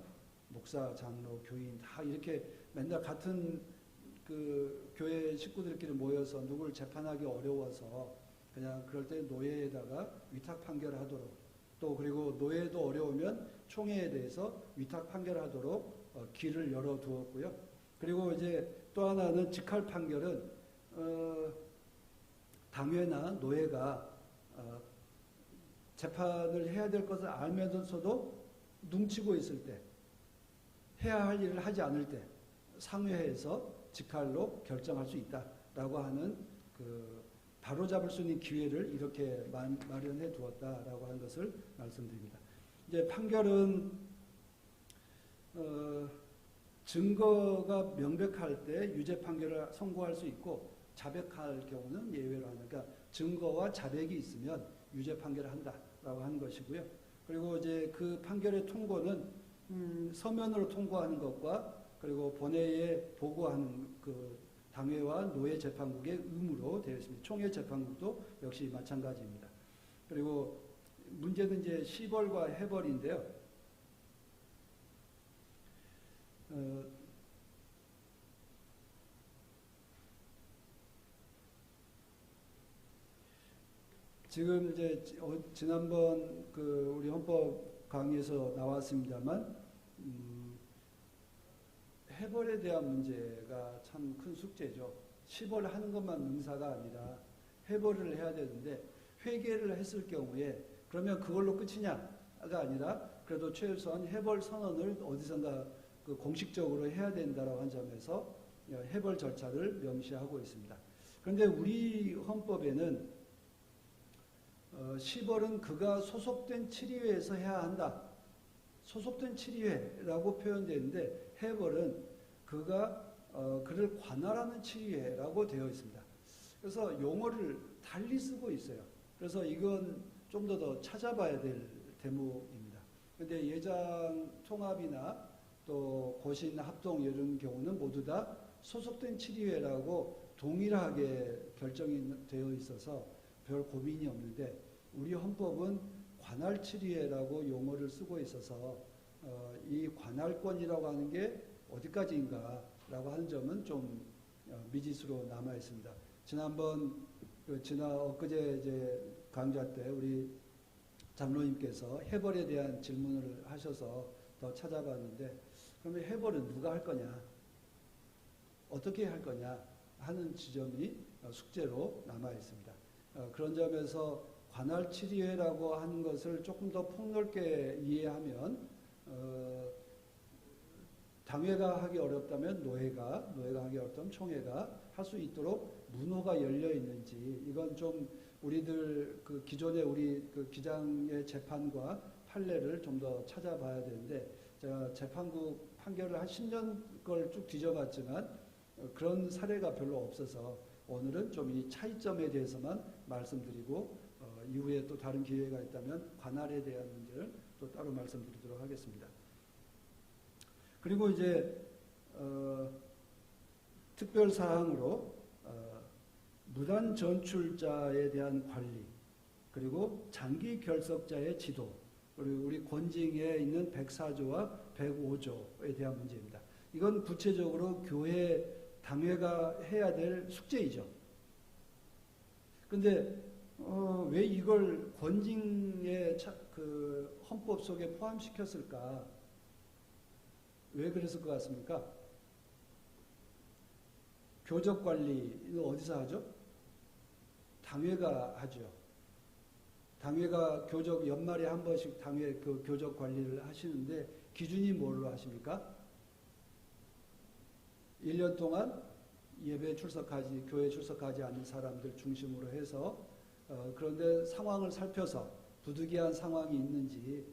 목사, 장로, 교인 다 이렇게 맨날 같은 교회 식구들끼리 모여서 누굴 재판하기 어려워서 그냥 그럴 때 노예에다가 위탁 판결하도록, 또 그리고 노예도 어려우면 총회에 대해서 위탁 판결하도록 길을 열어두었고요. 그리고 이제 또 하나는 직할 판결은 당회나 노예가 재판을 해야 될 것을 알면서도 눈치고 있을 때, 해야 할 일을 하지 않을 때 상회에서 직할로 결정할 수 있다라고 하는 바로잡을 수 있는 기회를 이렇게 마련해 두었다라고 하는 것을 말씀드립니다. 이제 판결은 증거가 명백할 때 유죄 판결을 선고할 수 있고, 자백할 경우는 예외로 하는, 그러니까 증거와 자백이 있으면 유죄 판결을 한다라고 하는 것이고요. 그리고 이제 그 판결의 통고는 서면으로 통고하는 것과 그리고 본회의에 보고하는 당회와 노예 재판국의 의무로 되어 있습니다. 총회 재판국도 역시 마찬가지입니다. 그리고 문제는 이제 시벌과 해벌인데요. 지금 이제 지난번 우리 헌법 강의에서 나왔습니다만 해벌에 대한 문제가 참 큰 숙제죠. 시벌하는 것만 능사가 아니라 해벌을 해야 되는데, 회계를 했을 경우에 그러면 그걸로 끝이냐가 아니라 그래도 최소한 해벌 선언을 어디선가 공식적으로 해야 된다라고 한 점에서 해벌 절차를 명시하고 있습니다. 그런데 우리 헌법에는 시벌은 그가 소속된 7위회에서 해야 한다. 소속된 치리회라고 표현되어 있는데 해벌은 그가 그를 관할하는 치리회라고 되어 있습니다. 그래서 용어를 달리 쓰고 있어요. 그래서 이건 좀 더 찾아봐야 될 대목입니다. 그런데 예장 통합이나 또 고신 합동 이런 경우는 모두 다 소속된 치리회라고 동일하게 결정이 되어 있어서 별 고민이 없는데 우리 헌법은 관할 치리회라고 용어를 쓰고 있어서 이 관할권이라고 하는 게 어디까지인가라고 하는 점은 좀 미지수로 남아 있습니다. 지난번 엊그제 이제 강좌 때 우리 장로님께서 해벌에 대한 질문을 하셔서 더 찾아봤는데 그러면 해벌은 누가 할 거냐, 어떻게 할 거냐 하는 지점이 숙제로 남아 있습니다. 그런 점에서 관할 치리회라고 하는 것을 조금 더 폭넓게 이해하면 당회가 하기 어렵다면 노회가 하기 어렵다면 총회가 할 수 있도록 문호가 열려 있는지 이건 좀 우리들 그 기존의 우리 그 기장의 재판과 판례를 좀 더 찾아봐야 되는데 제가 재판국 판결을 한 10년 걸 쭉 뒤져봤지만 그런 사례가 별로 없어서 오늘은 좀 이 차이점에 대해서만 말씀드리고 이후에 또 다른 기회가 있다면 관할에 대한 문제를 또 따로 말씀드리도록 하겠습니다. 그리고 이제 특별사항으로 무단 전출자에 대한 관리, 그리고 장기 결석자의 지도, 그리고 우리 권징에 있는 104조와 105조에 대한 문제입니다. 이건 구체적으로 교회 당회가 해야 될 숙제이죠. 근데 왜 이걸 권징의 그 헌법 속에 포함시켰을까? 왜 그랬을 것 같습니까? 교적 관리는 어디서 하죠? 당회가 하죠. 당회가 교적 연말에 한 번씩 당회 그 교적 관리를 하시는데 기준이 뭘로 하십니까? 1년 동안 예배 출석하지, 교회 출석하지 않는 사람들 중심으로 해서 그런데 상황을 살펴서 부득이한 상황이 있는지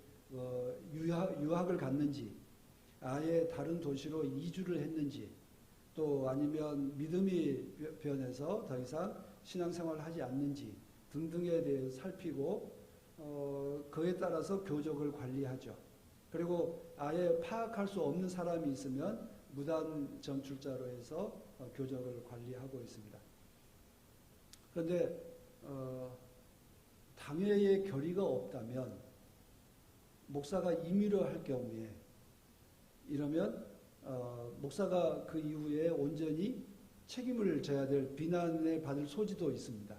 유학을 갔는지 아예 다른 도시로 이주를 했는지 또 아니면 믿음이 변해서 더 이상 신앙생활을 하지 않는지 등등에 대해 살피고 그에 따라서 교적을 관리하죠. 그리고 아예 파악할 수 없는 사람이 있으면 무단 전출자로 해서 교적을 관리하고 있습니다. 그런데 당회의 결의가 없다면 목사가 임의로 할 경우에 이러면 목사가 그 이후에 온전히 책임을 져야 될 비난을 받을 소지도 있습니다.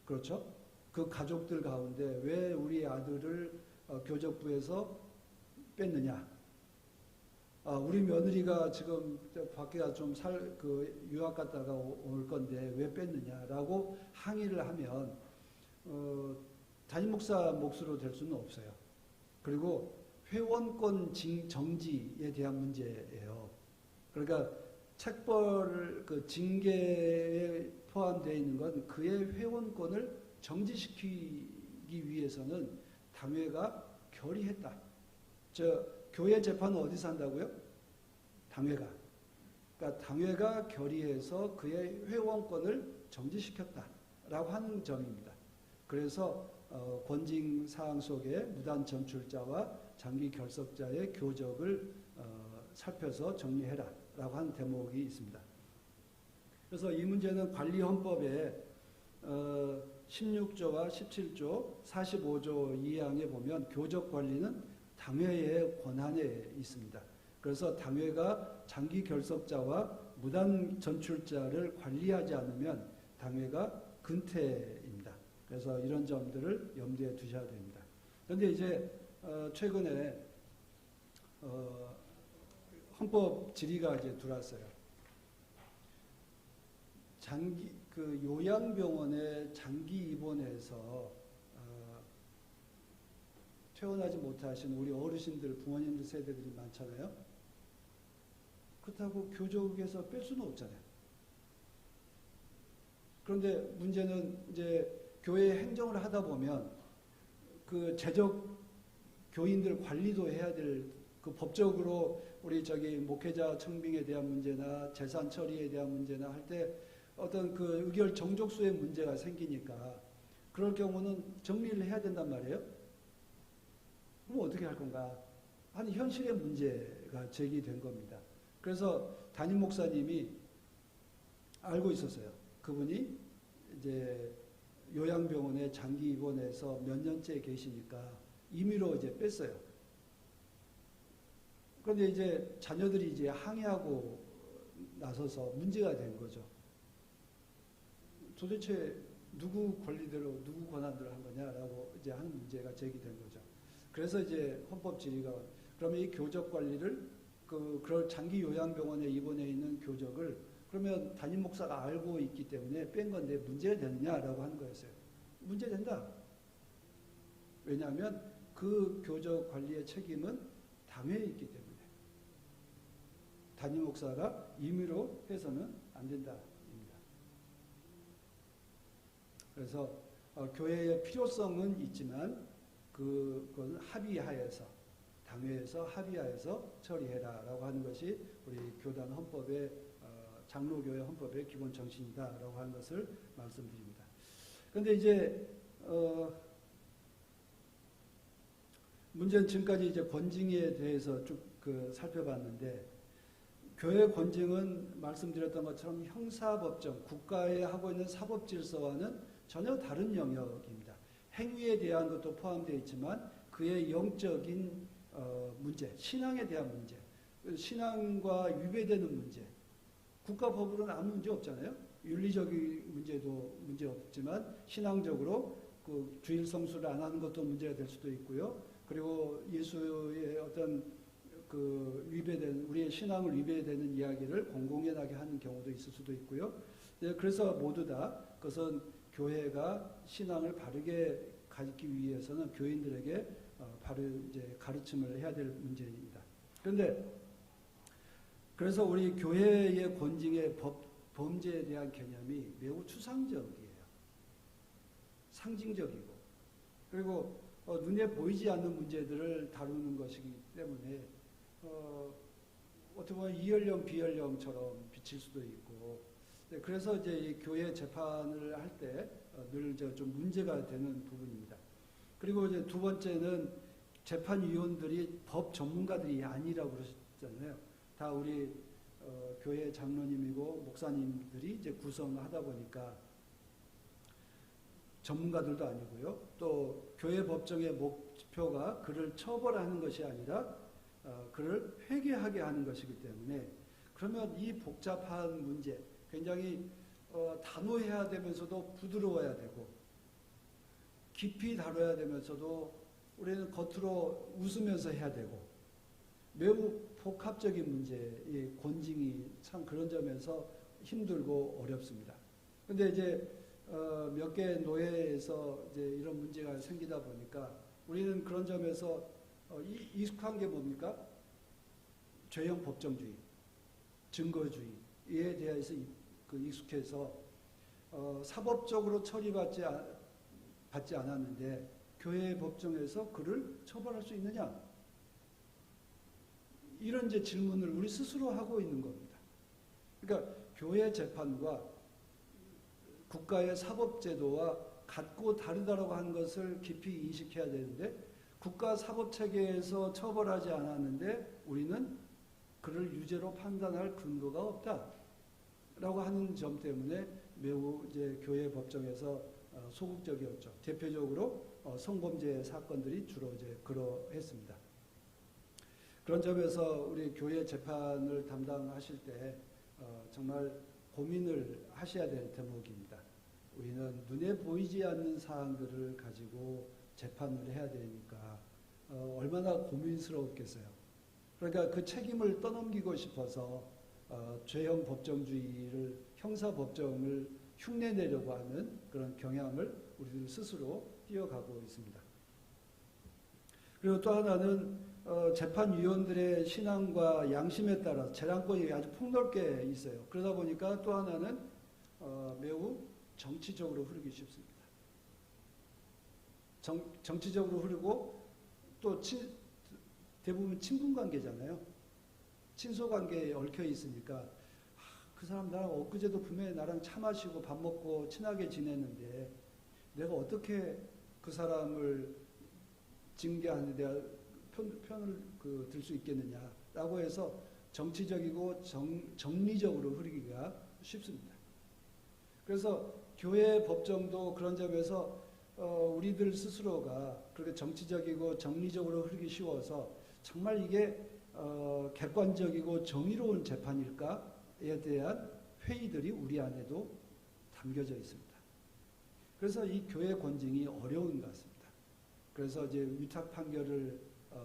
그렇죠? 그 가족들 가운데 왜 우리 아들을 교적부에서 뺐느냐? 우리 며느리가 지금 밖에 좀 유학 갔다가 올 건데 왜 뺐느냐라고 항의를 하면 담임 목사 몫으로 될 수는 없어요. 그리고 회원권 정지에 대한 문제예요. 그러니까 책벌 그 징계에 포함되어 있는 건 그의 회원권을 정지시키기 위해서는 당회가 결의했다. 교회 재판은 어디서 한다고요? 당회가. 그러니까 당회가 결의해서 그의 회원권을 정지시켰다라고 하는 점입니다. 그래서 권징 사항 속에 무단 전출자와 장기 결석자의 교적을 살펴서 정리해라라고 하는 대목이 있습니다. 그래서 이 문제는 관리헌법에 16조와 17조, 45조 2항에 보면 교적 관리는 당회의 권한에 있습니다. 그래서 당회가 장기 결석자와 무단 전출자를 관리하지 않으면 당회가 근태입니다. 그래서 이런 점들을 염두에 두셔야 됩니다. 그런데 이제 최근에 헌법 질의가 이제 들어왔어요. 요양병원에 장기 입원해서 퇴원하지 못하신 우리 어르신들, 부모님들 세대들이 많잖아요. 그렇다고 교적에서 뺄 수는 없잖아요. 그런데 문제는 이제 교회 행정을 하다 보면 그 재적 교인들 관리도 해야 될 그 법적으로 우리 저기 목회자 청빙에 대한 문제나 재산 처리에 대한 문제나 할 때 어떤 그 의결 정족수의 문제가 생기니까 그럴 경우는 정리를 해야 된단 말이에요. 그럼 어떻게 할 건가 하는 현실의 문제가 제기된 겁니다. 그래서 담임 목사님이 알고 있었어요. 그분이 이제 요양병원에 장기 입원해서 몇 년째 계시니까 임의로 이제 뺐어요. 그런데 이제 자녀들이 이제 항의하고 나서서 문제가 된 거죠. 도대체 누구 권리대로 누구 권한대로 한 거냐라고 이제 하는 문제가 제기된 거죠. 그래서 이제 헌법 질의가 그러면 이 교적 관리를 그럴 장기 요양병원에 입원해 있는 교적을 그러면 담임 목사가 알고 있기 때문에 뺀 건데 문제가 되느냐라고 하는 거였어요. 문제된다. 왜냐하면 그 교적 관리의 책임은 당회에 있기 때문에 담임 목사가 임의로 해서는 안 된다입니다. 그래서 교회의 필요성은 있지만 그건 합의하에서 당회에서 합의하에서 처리해라라고 하는 것이 우리 교단 헌법의 장로교회 헌법의 기본 정신이다라고 하는 것을 말씀드립니다. 그런데 이제 문제는 지금까지 이제 권징에 대해서 쭉 살펴봤는데 교회 권징은 말씀드렸던 것처럼 형사법정, 국가에 하고 있는 사법질서와는 전혀 다른 영역입니다. 행위에 대한 것도 포함되어 있지만 그의 영적인 문제, 신앙에 대한 문제, 신앙과 위배되는 문제, 국가법으로는 아무 문제 없잖아요. 윤리적인 문제도 문제 없지만 신앙적으로 그 주일 성수를 안 하는 것도 문제가 될 수도 있고요. 그리고 예수의 어떤 그 위배되는 우리의 신앙을 위배되는 이야기를 공공연하게 하는 경우도 있을 수도 있고요. 그래서 모두 다 그것은 교회가 신앙을 바르게 가르치기 위해서는 교인들에게 바른 이제 가르침을 해야 될 문제입니다. 그런데 그래서 우리 교회의 권징의 범죄에 대한 개념이 매우 추상적이에요. 상징적이고 그리고 눈에 보이지 않는 문제들을 다루는 것이기 때문에 어떻게 보면 이연령 비연령처럼 비칠 수도 있고 그래서 이제 이 교회 재판을 할 때 늘 좀 문제가 되는 부분입니다. 그리고 이제 두 번째는 재판위원들이 법 전문가들이 아니라고 그러셨잖아요. 다 우리 교회 장로님이고 목사님들이 이제 구성하다 보니까 전문가들도 아니고요. 또 교회 법정의 목표가 그를 처벌하는 것이 아니라 그를 회개하게 하는 것이기 때문에 그러면 이 복잡한 문제 굉장히 단호해야 되면서도 부드러워야 되고 깊이 다뤄야 되면서도 우리는 겉으로 웃으면서 해야 되고 매우 복합적인 문제의 권징이 참 그런 점에서 힘들고 어렵습니다. 그런데 이제 몇 개 노예에서 이제 이런 문제가 생기다 보니까 우리는 그런 점에서 익숙한 게 뭡니까? 죄형 법정주의, 증거주의에 대해서 익숙해서 사법적으로 처리받지 않았는데 교회 법정에서 그를 처벌할 수 있느냐? 이런 이제 질문을 우리 스스로 하고 있는 겁니다. 그러니까 교회 재판과 국가의 사법제도와 같고 다르다라고 하는 것을 깊이 인식해야 되는데 국가 사법체계에서 처벌하지 않았는데 우리는 그를 유죄로 판단할 근거가 없다라고 하는 점 때문에 매우 이제 교회 법정에서 소극적이었죠. 대표적으로 성범죄 사건들이 주로 이제 그러했습니다. 그런 점에서 우리 교회 재판을 담당하실 때 정말 고민을 하셔야 될 대목입니다. 우리는 눈에 보이지 않는 사항들을 가지고 재판을 해야 되니까 얼마나 고민스러웠겠어요. 그러니까 그 책임을 떠넘기고 싶어서 죄형 법정주의를 형사법정을 흉내내려고 하는 그런 경향을 우리들 스스로 띄어가고 있습니다. 그리고 또 하나는 재판위원들의 신앙과 양심에 따라 재량권이 아주 폭넓게 있어요. 그러다 보니까 또 하나는 매우 정치적으로 흐르기 쉽습니다. 정치적으로 흐르고 또 대부분 친분 관계잖아요. 친소 관계에 얽혀 있으니까 그 사람 나랑 엊그제도 분명히 나랑 차 마시고 밥 먹고 친하게 지냈는데 내가 어떻게 그 사람을 징계하는데 내가 편을 들 수 있겠느냐라고 해서 정치적이고 정리적으로 흐리기가 쉽습니다. 그래서 교회 법정도 그런 점에서 우리들 스스로가 그렇게 정치적이고 정리적으로 흐르기 쉬워서 정말 이게 객관적이고 정의로운 재판일까에 대한 회의들이 우리 안에도 담겨져 있습니다. 그래서 이 교회 권징이 어려운 것 같습니다. 그래서 이제 위탁 판결을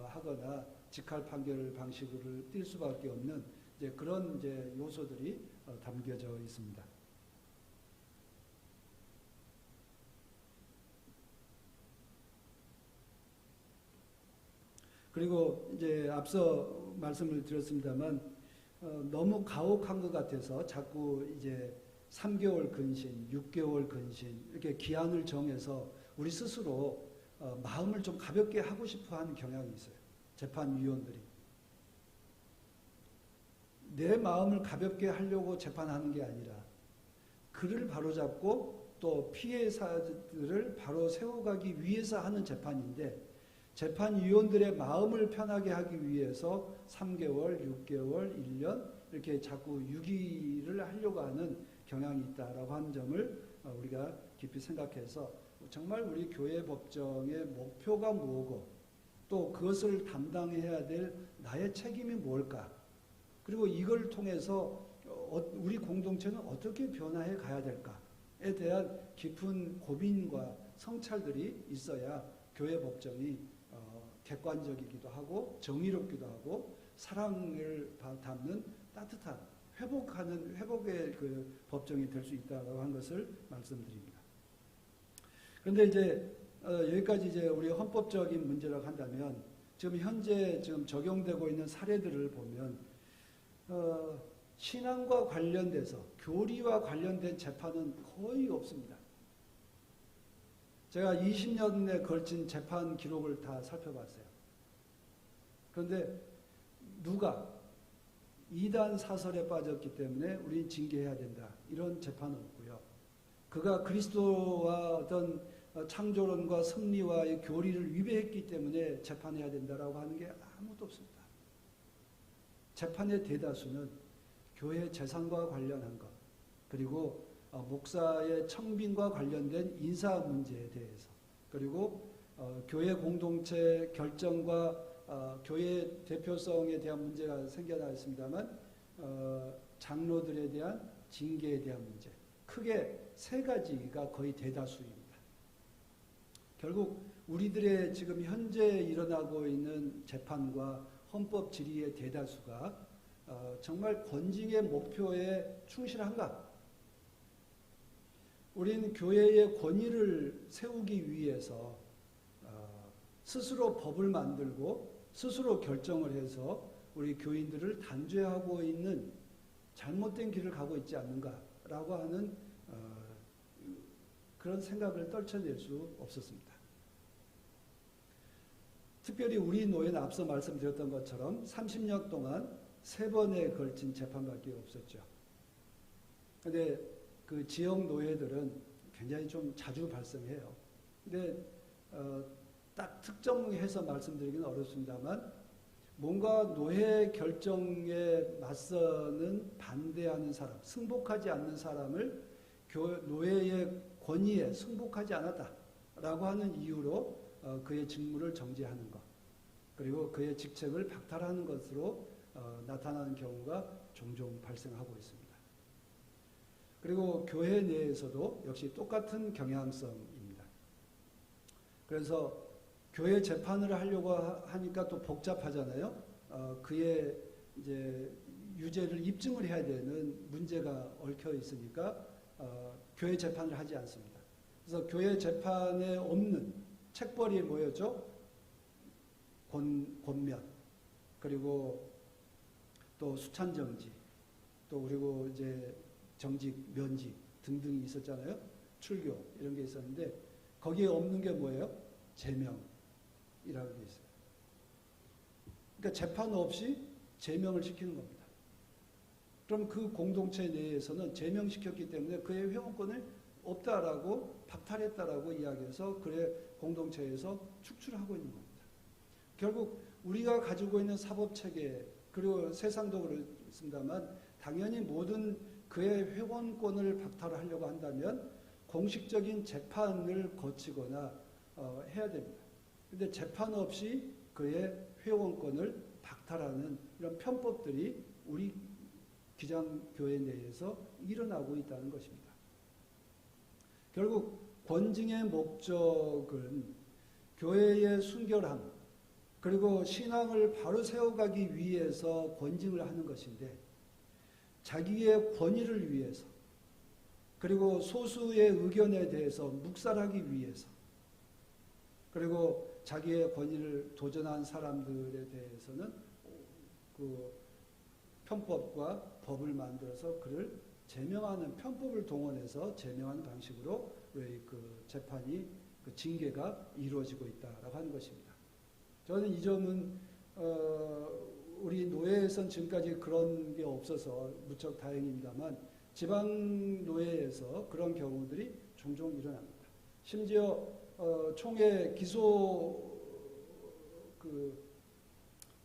하거나 직할 판결 방식을 띌 수밖에 없는 이제 그런 이제 요소들이 담겨져 있습니다. 그리고 이제 앞서 말씀을 드렸습니다만 너무 가혹한 것 같아서 자꾸 이제 3개월 근신, 6개월 근신 이렇게 기한을 정해서 우리 스스로 마음을 좀 가볍게 하고 싶어 하는 경향이 있어요. 재판위원들이. 내 마음을 가볍게 하려고 재판하는 게 아니라 그를 바로잡고 또 피해자들을 바로 세워가기 위해서 하는 재판인데 재판위원들의 마음을 편하게 하기 위해서 3개월, 6개월, 1년 이렇게 자꾸 유기를 하려고 하는 경향이 있다라고 하는 점을 우리가 깊이 생각해서 정말 우리 교회 법정의 목표가 뭐고 또 그것을 담당해야 될 나의 책임이 뭘까? 그리고 이걸 통해서 우리 공동체는 어떻게 변화해 가야 될까에 대한 깊은 고민과 성찰들이 있어야 교회 법정이 객관적이기도 하고 정의롭기도 하고 사랑을 담는 따뜻한 회복의 그 법정이 될 수 있다고 한 것을 말씀드립니다. 그런데 이제 여기까지 이제 우리 헌법적인 문제라고 한다면 지금 현재 지금 적용되고 있는 사례들을 보면 신앙과 관련돼서 교리와 관련된 재판은 거의 없습니다. 제가 20년에 걸친 재판 기록을 다 살펴봤어요. 그런데 누가 이단 사설에 빠졌기 때문에 우리 징계해야 된다. 이런 재판은 없고요. 그가 그리스도와 어떤 창조론과 승리와의 교리를 위배했기 때문에 재판해야 된다라고 하는 게 아무도 없습니다. 재판의 대다수는 교회 재산과 관련한 것, 그리고 목사의 청빙과 관련된 인사 문제에 대해서, 그리고 교회 공동체 결정과 교회 대표성에 대한 문제가 생겨나 있습니다만 장로들에 대한 징계에 대한 문제, 크게 세 가지가 거의 대다수입니다. 결국 우리들의 지금 현재 일어나고 있는 재판과 헌법 질의의 대다수가 정말 권징의 목표에 충실한가? 우리는 교회의 권위를 세우기 위해서 스스로 법을 만들고 스스로 결정을 해서 우리 교인들을 단죄하고 있는 잘못된 길을 가고 있지 않는가라고 하는 그런 생각을 떨쳐낼 수 없었습니다. 특별히 우리 노예는 앞서 말씀드렸던 것처럼 30년 동안 3번에 걸친 재판밖에 없었죠. 그런데 그 지역 노예들은 굉장히 좀 자주 발생해요. 근데 딱 특정해서 말씀드리기는 어렵습니다만 뭔가 노예 결정에 맞서는 반대하는 사람, 승복하지 않는 사람을 노예의 권위에 승복하지 않았다라고 하는 이유로 그의 직무를 정지하는 것, 그리고 그의 직책을 박탈하는 것으로 나타나는 경우가 종종 발생하고 있습니다. 그리고 교회 내에서도 역시 똑같은 경향성입니다. 그래서 교회 재판을 하려고 하니까 또 복잡하잖아요. 그의 이제 유죄를 입증을 해야 되는 문제가 얽혀 있으니까 교회 재판을 하지 않습니다. 그래서 교회 재판에 없는 책벌이 뭐였죠? 권면, 그리고 또 수찬정지, 또 그리고 이제 정직, 면직 등등이 있었잖아요. 출교 이런 게 있었는데 거기에 없는 게 뭐예요? 제명이라는 게 있어요. 그러니까 재판 없이 제명을 시키는 겁니다. 그럼 그 공동체 내에서는 제명시켰기 때문에 그의 회원권을 없다라고 박탈했다라고 이야기해서 그의 공동체에서 축출하고 있는 겁니다. 결국 우리가 가지고 있는 사법체계 그리고 세상도 그렇습니다만 당연히 모든 그의 회원권을 박탈하려고 한다면 공식적인 재판을 거치거나 해야 됩니다. 그런데 재판 없이 그의 회원권을 박탈하는 이런 편법들이 우리 기장교회 내에서 일어나고 있다는 것입니다. 결국 권징의 목적은 교회의 순결함 그리고 신앙을 바로 세워가기 위해서 권징을 하는 것인데 자기의 권위를 위해서 그리고 소수의 의견에 대해서 묵살하기 위해서 그리고 자기의 권위를 도전한 사람들에 대해서는 그 편법과 법을 만들어서 그를 제명하는 편법을 동원해서 제명하는 방식으로 그 재판이 그 징계가 이루어지고 있다라고 하는 것입니다. 저는 이 점은 우리 노예에선 지금까지 그런 게 없어서 무척 다행입니다만 지방 노예에서 그런 경우들이 종종 일어납니다. 심지어 총회 기소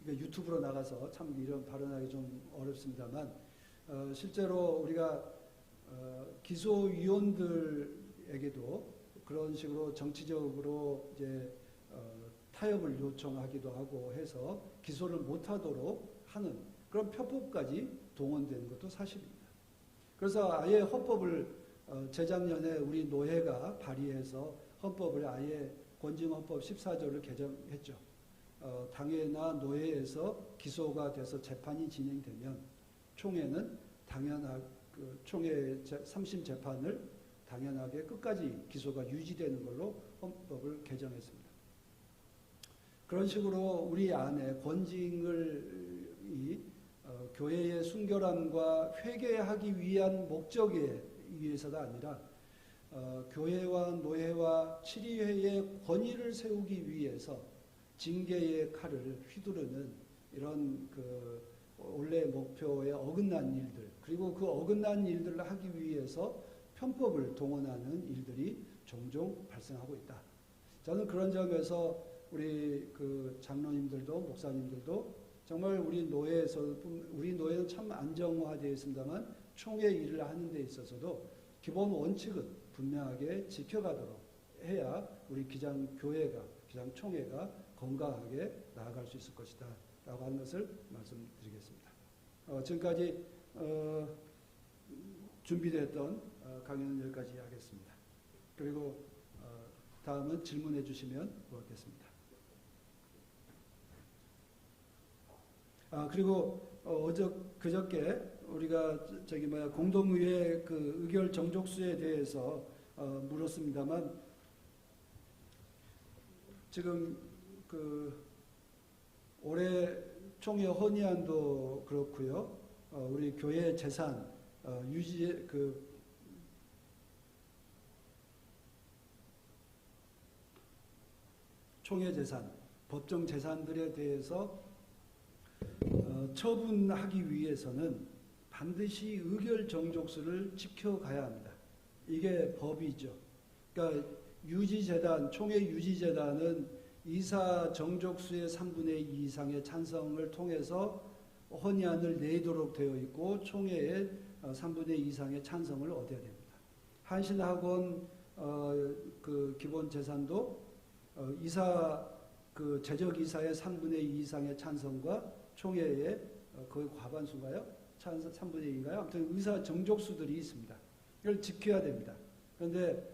유튜브로 나가서 참 이런 발언하기 좀 어렵습니다만 실제로 우리가 기소위원들에게도 그런 식으로 정치적으로 이제 타협을 요청하기도 하고 해서 기소를 못하도록 하는 그런 편법까지 동원되는 것도 사실입니다. 그래서 아예 헌법을 재작년에 우리 노회가 발의해서 헌법을 아예 권징헌법 14조를 개정했죠. 당회나 노회에서 기소가 돼서 재판이 진행되면 총회는 총회 3심 재판을 당연하게 끝까지 기소가 유지되는 걸로 헌법을 개정했습니다. 그런 식으로 우리 안에 권징을 교회의 순결함과 회개하기 위한 목적에 위해서가 아니라 교회와 노회와 치리회의 권위를 세우기 위해서 징계의 칼을 휘두르는 이런 원래 목표에 어긋난 일들 그리고 그 어긋난 일들을 하기 위해서 편법을 동원하는 일들이 종종 발생하고 있다. 저는 그런 점에서 우리 장로님들도 목사님들도 정말 우리 노예는 참 안정화되어 있습니다만 총회 일을 하는 데 있어서도 기본 원칙은 분명하게 지켜가도록 해야 우리 기장교회가 기장총회가 건강하게 나아갈 수 있을 것이다 라고 하는 것을 말씀드리겠습니다. 지금까지 준비됐던 강연은 여기까지 하겠습니다. 그리고 다음은 질문해 주시면 고맙겠습니다. 그리고 그저께 우리가 공동의회 의결 정족수에 대해서 물었습니다만 지금 올해 총회 헌의안도 그렇고요. 우리 교회 재산 유지 총회 재산 법정 재산들에 대해서 처분하기 위해서는 반드시 의결 정족수를 지켜가야 합니다. 이게 법이죠. 그러니까 유지재단, 총회 유지재단은 이사 정족수의 3분의 2 이상의 찬성을 통해서 헌의안을 내도록 되어 있고 총회의 3분의 2 이상의 찬성을 얻어야 됩니다. 한신학원 기본 재산도 재적이사의 3분의 2 이상의 찬성과 총회의 거의 과반수인가요? 3분의 2인가요? 아무튼 의사 정족수들이 있습니다. 이걸 지켜야 됩니다. 그런데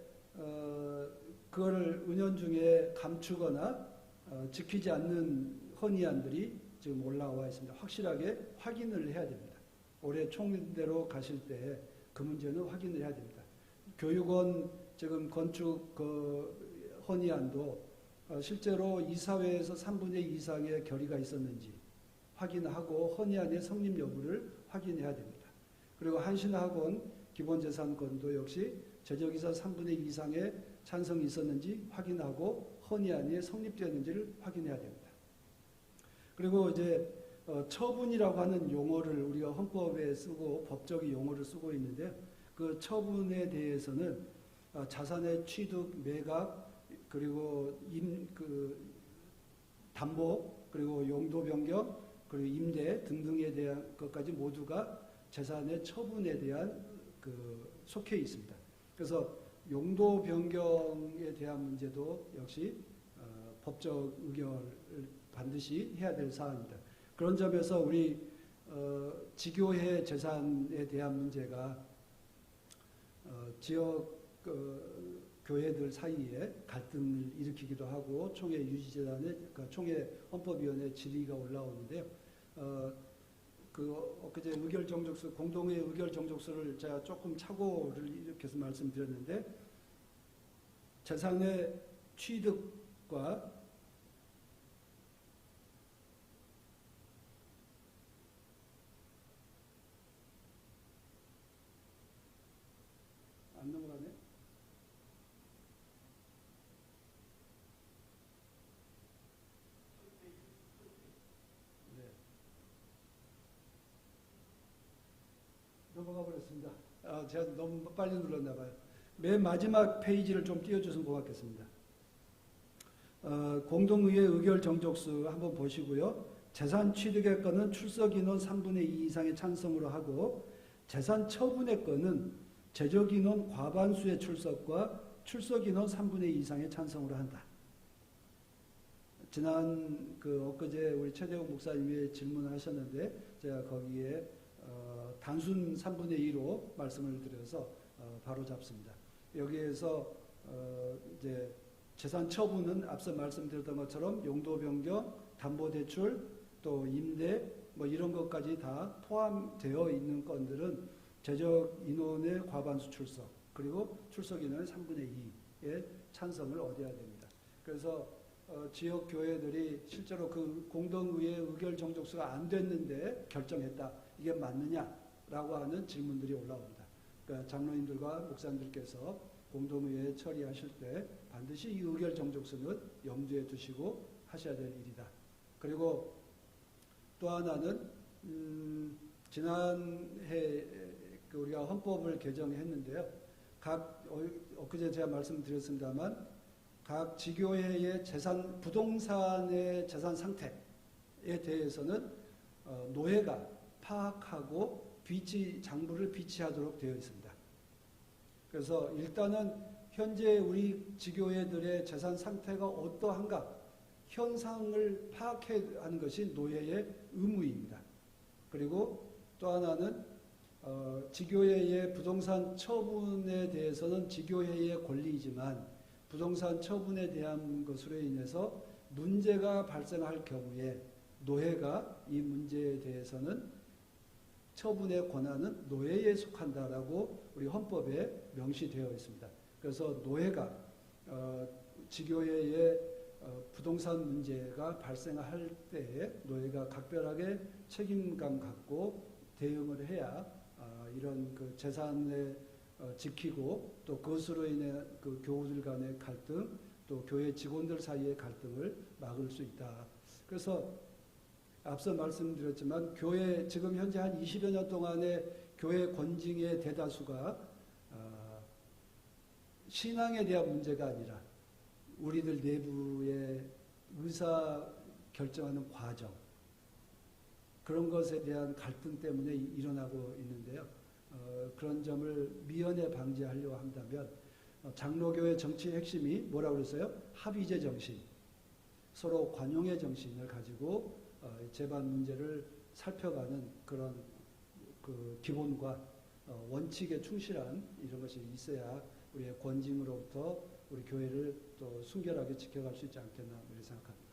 그거를 은연중에 감추거나 지키지 않는 헌의안들이 지금 올라와 있습니다. 확실하게 확인을 해야 됩니다. 올해 총대로 가실 때 그 문제는 확인을 해야 됩니다. 교육원 지금 건축 헌의안도 실제로 이사회에서 3분의 2 이상의 결의가 있었는지 확인하고 헌의안의 성립 여부를 확인해야 됩니다. 그리고 한신학원 기본재산권도 역시 제적이사 3분의 2 이상의 찬성이 있었는지 확인하고 헌의안이 성립되었는지를 확인해야 됩니다. 그리고 이제 처분이라고 하는 용어를 우리가 헌법에 쓰고 법적인 용어를 쓰고 있는데요. 그 처분에 대해서는 자산의 취득, 매각, 그리고 담보, 그리고 용도 변경, 그리고 임대 등등에 대한 것까지 모두가 재산의 처분에 대한 속해 있습니다. 그래서 용도 변경에 대한 문제도 역시 법적 의결을 반드시 해야 될 사안입니다. 그런 점에서 우리 지교회 재산에 대한 문제가 지역 교회들 사이에 갈등을 일으키기도 하고 총회 유지재단에 그러니까 총회 헌법위원회 질의가 올라오는데요. 엊그제 의결 정족수 공동회 의결 정족수를 제가 조금 착오를 일으켜서 말씀드렸는데 재산의 취득과 안 넘어가네. 네. 넘어가 버렸습니다. 제가 너무 빨리 눌렀나 봐요. 맨 마지막 페이지를 좀 띄워주시면 고맙겠습니다. 공동의회 의결 정족수 한번 보시고요. 재산 취득의 건은 출석 인원 3분의 2 이상의 찬성으로 하고 재산 처분의 건은 제적 인원 과반수의 출석과 출석 인원 3분의 2 이상의 찬성으로 한다. 지난 엊그제 우리 최대호 목사님이 질문하셨는데 제가 거기에 단순 3분의 2로 말씀을 드려서 바로 잡습니다. 여기에서 이제 재산 처분은 앞서 말씀드렸던 것처럼 용도 변경, 담보 대출, 또 임대 뭐 이런 것까지 다 포함되어 있는 건들은 제적 인원의 과반수 출석 그리고 출석 인원의 3분의 2의 찬성을 얻어야 됩니다. 그래서 지역 교회들이 실제로 그 공동의회 의결 정족수가 안 됐는데 결정했다. 이게 맞느냐라고 하는 질문들이 올라옵니다. 그러니까 장로님들과 목사님들께서 공동의회 처리하실 때 반드시 이 의결 정족수는 염두에 두시고 하셔야 될 일이다. 그리고 또 하나는 지난해 우리가 헌법을 개정했는데요. 엊그제 제가 말씀드렸습니다만 각 지교회의 부동산의 재산 상태에 대해서는 노회가 파악하고 장부를 비치하도록 되어 있습니다. 그래서 일단은 현재 우리 지교회들의 재산 상태가 어떠한가 현상을 파악해야 하는 것이 노회의 의무입니다. 그리고 또 하나는 지교회의 부동산 처분에 대해서는 지교회의 권리이지만 부동산 처분에 대한 것으로 인해서 문제가 발생할 경우에 노회가 이 문제에 대해서는 처분의 권한은 노회에 속한다라고 우리 헌법에 명시되어 있습니다. 그래서 노회가 지교회의 부동산 문제가 발생할 때에 노회가 각별하게 책임감 갖고 대응을 해야 이런 재산을 지키고 또 그것으로 인해 교우들 간의 갈등 또 교회 직원들 사이의 갈등을 막을 수 있다. 그래서 앞서 말씀드렸지만 교회 지금 현재 한 20여 년 동안의 교회 권징의 대다수가 신앙에 대한 문제가 아니라 우리들 내부의 의사 결정하는 과정 그런 것에 대한 갈등 때문에 일어나고 있는데요. 그런 점을 미연에 방지하려고 한다면 장로교회 정치의 핵심이 뭐라고 그랬어요? 합의제 정신, 서로 관용의 정신을 가지고 재반 문제를 살펴가는 그런 기본과 원칙에 충실한 이런 것이 있어야 우리의 권징으로부터 우리 교회를 또 순결하게 지켜갈 수 있지 않겠나 이렇게 생각합니다.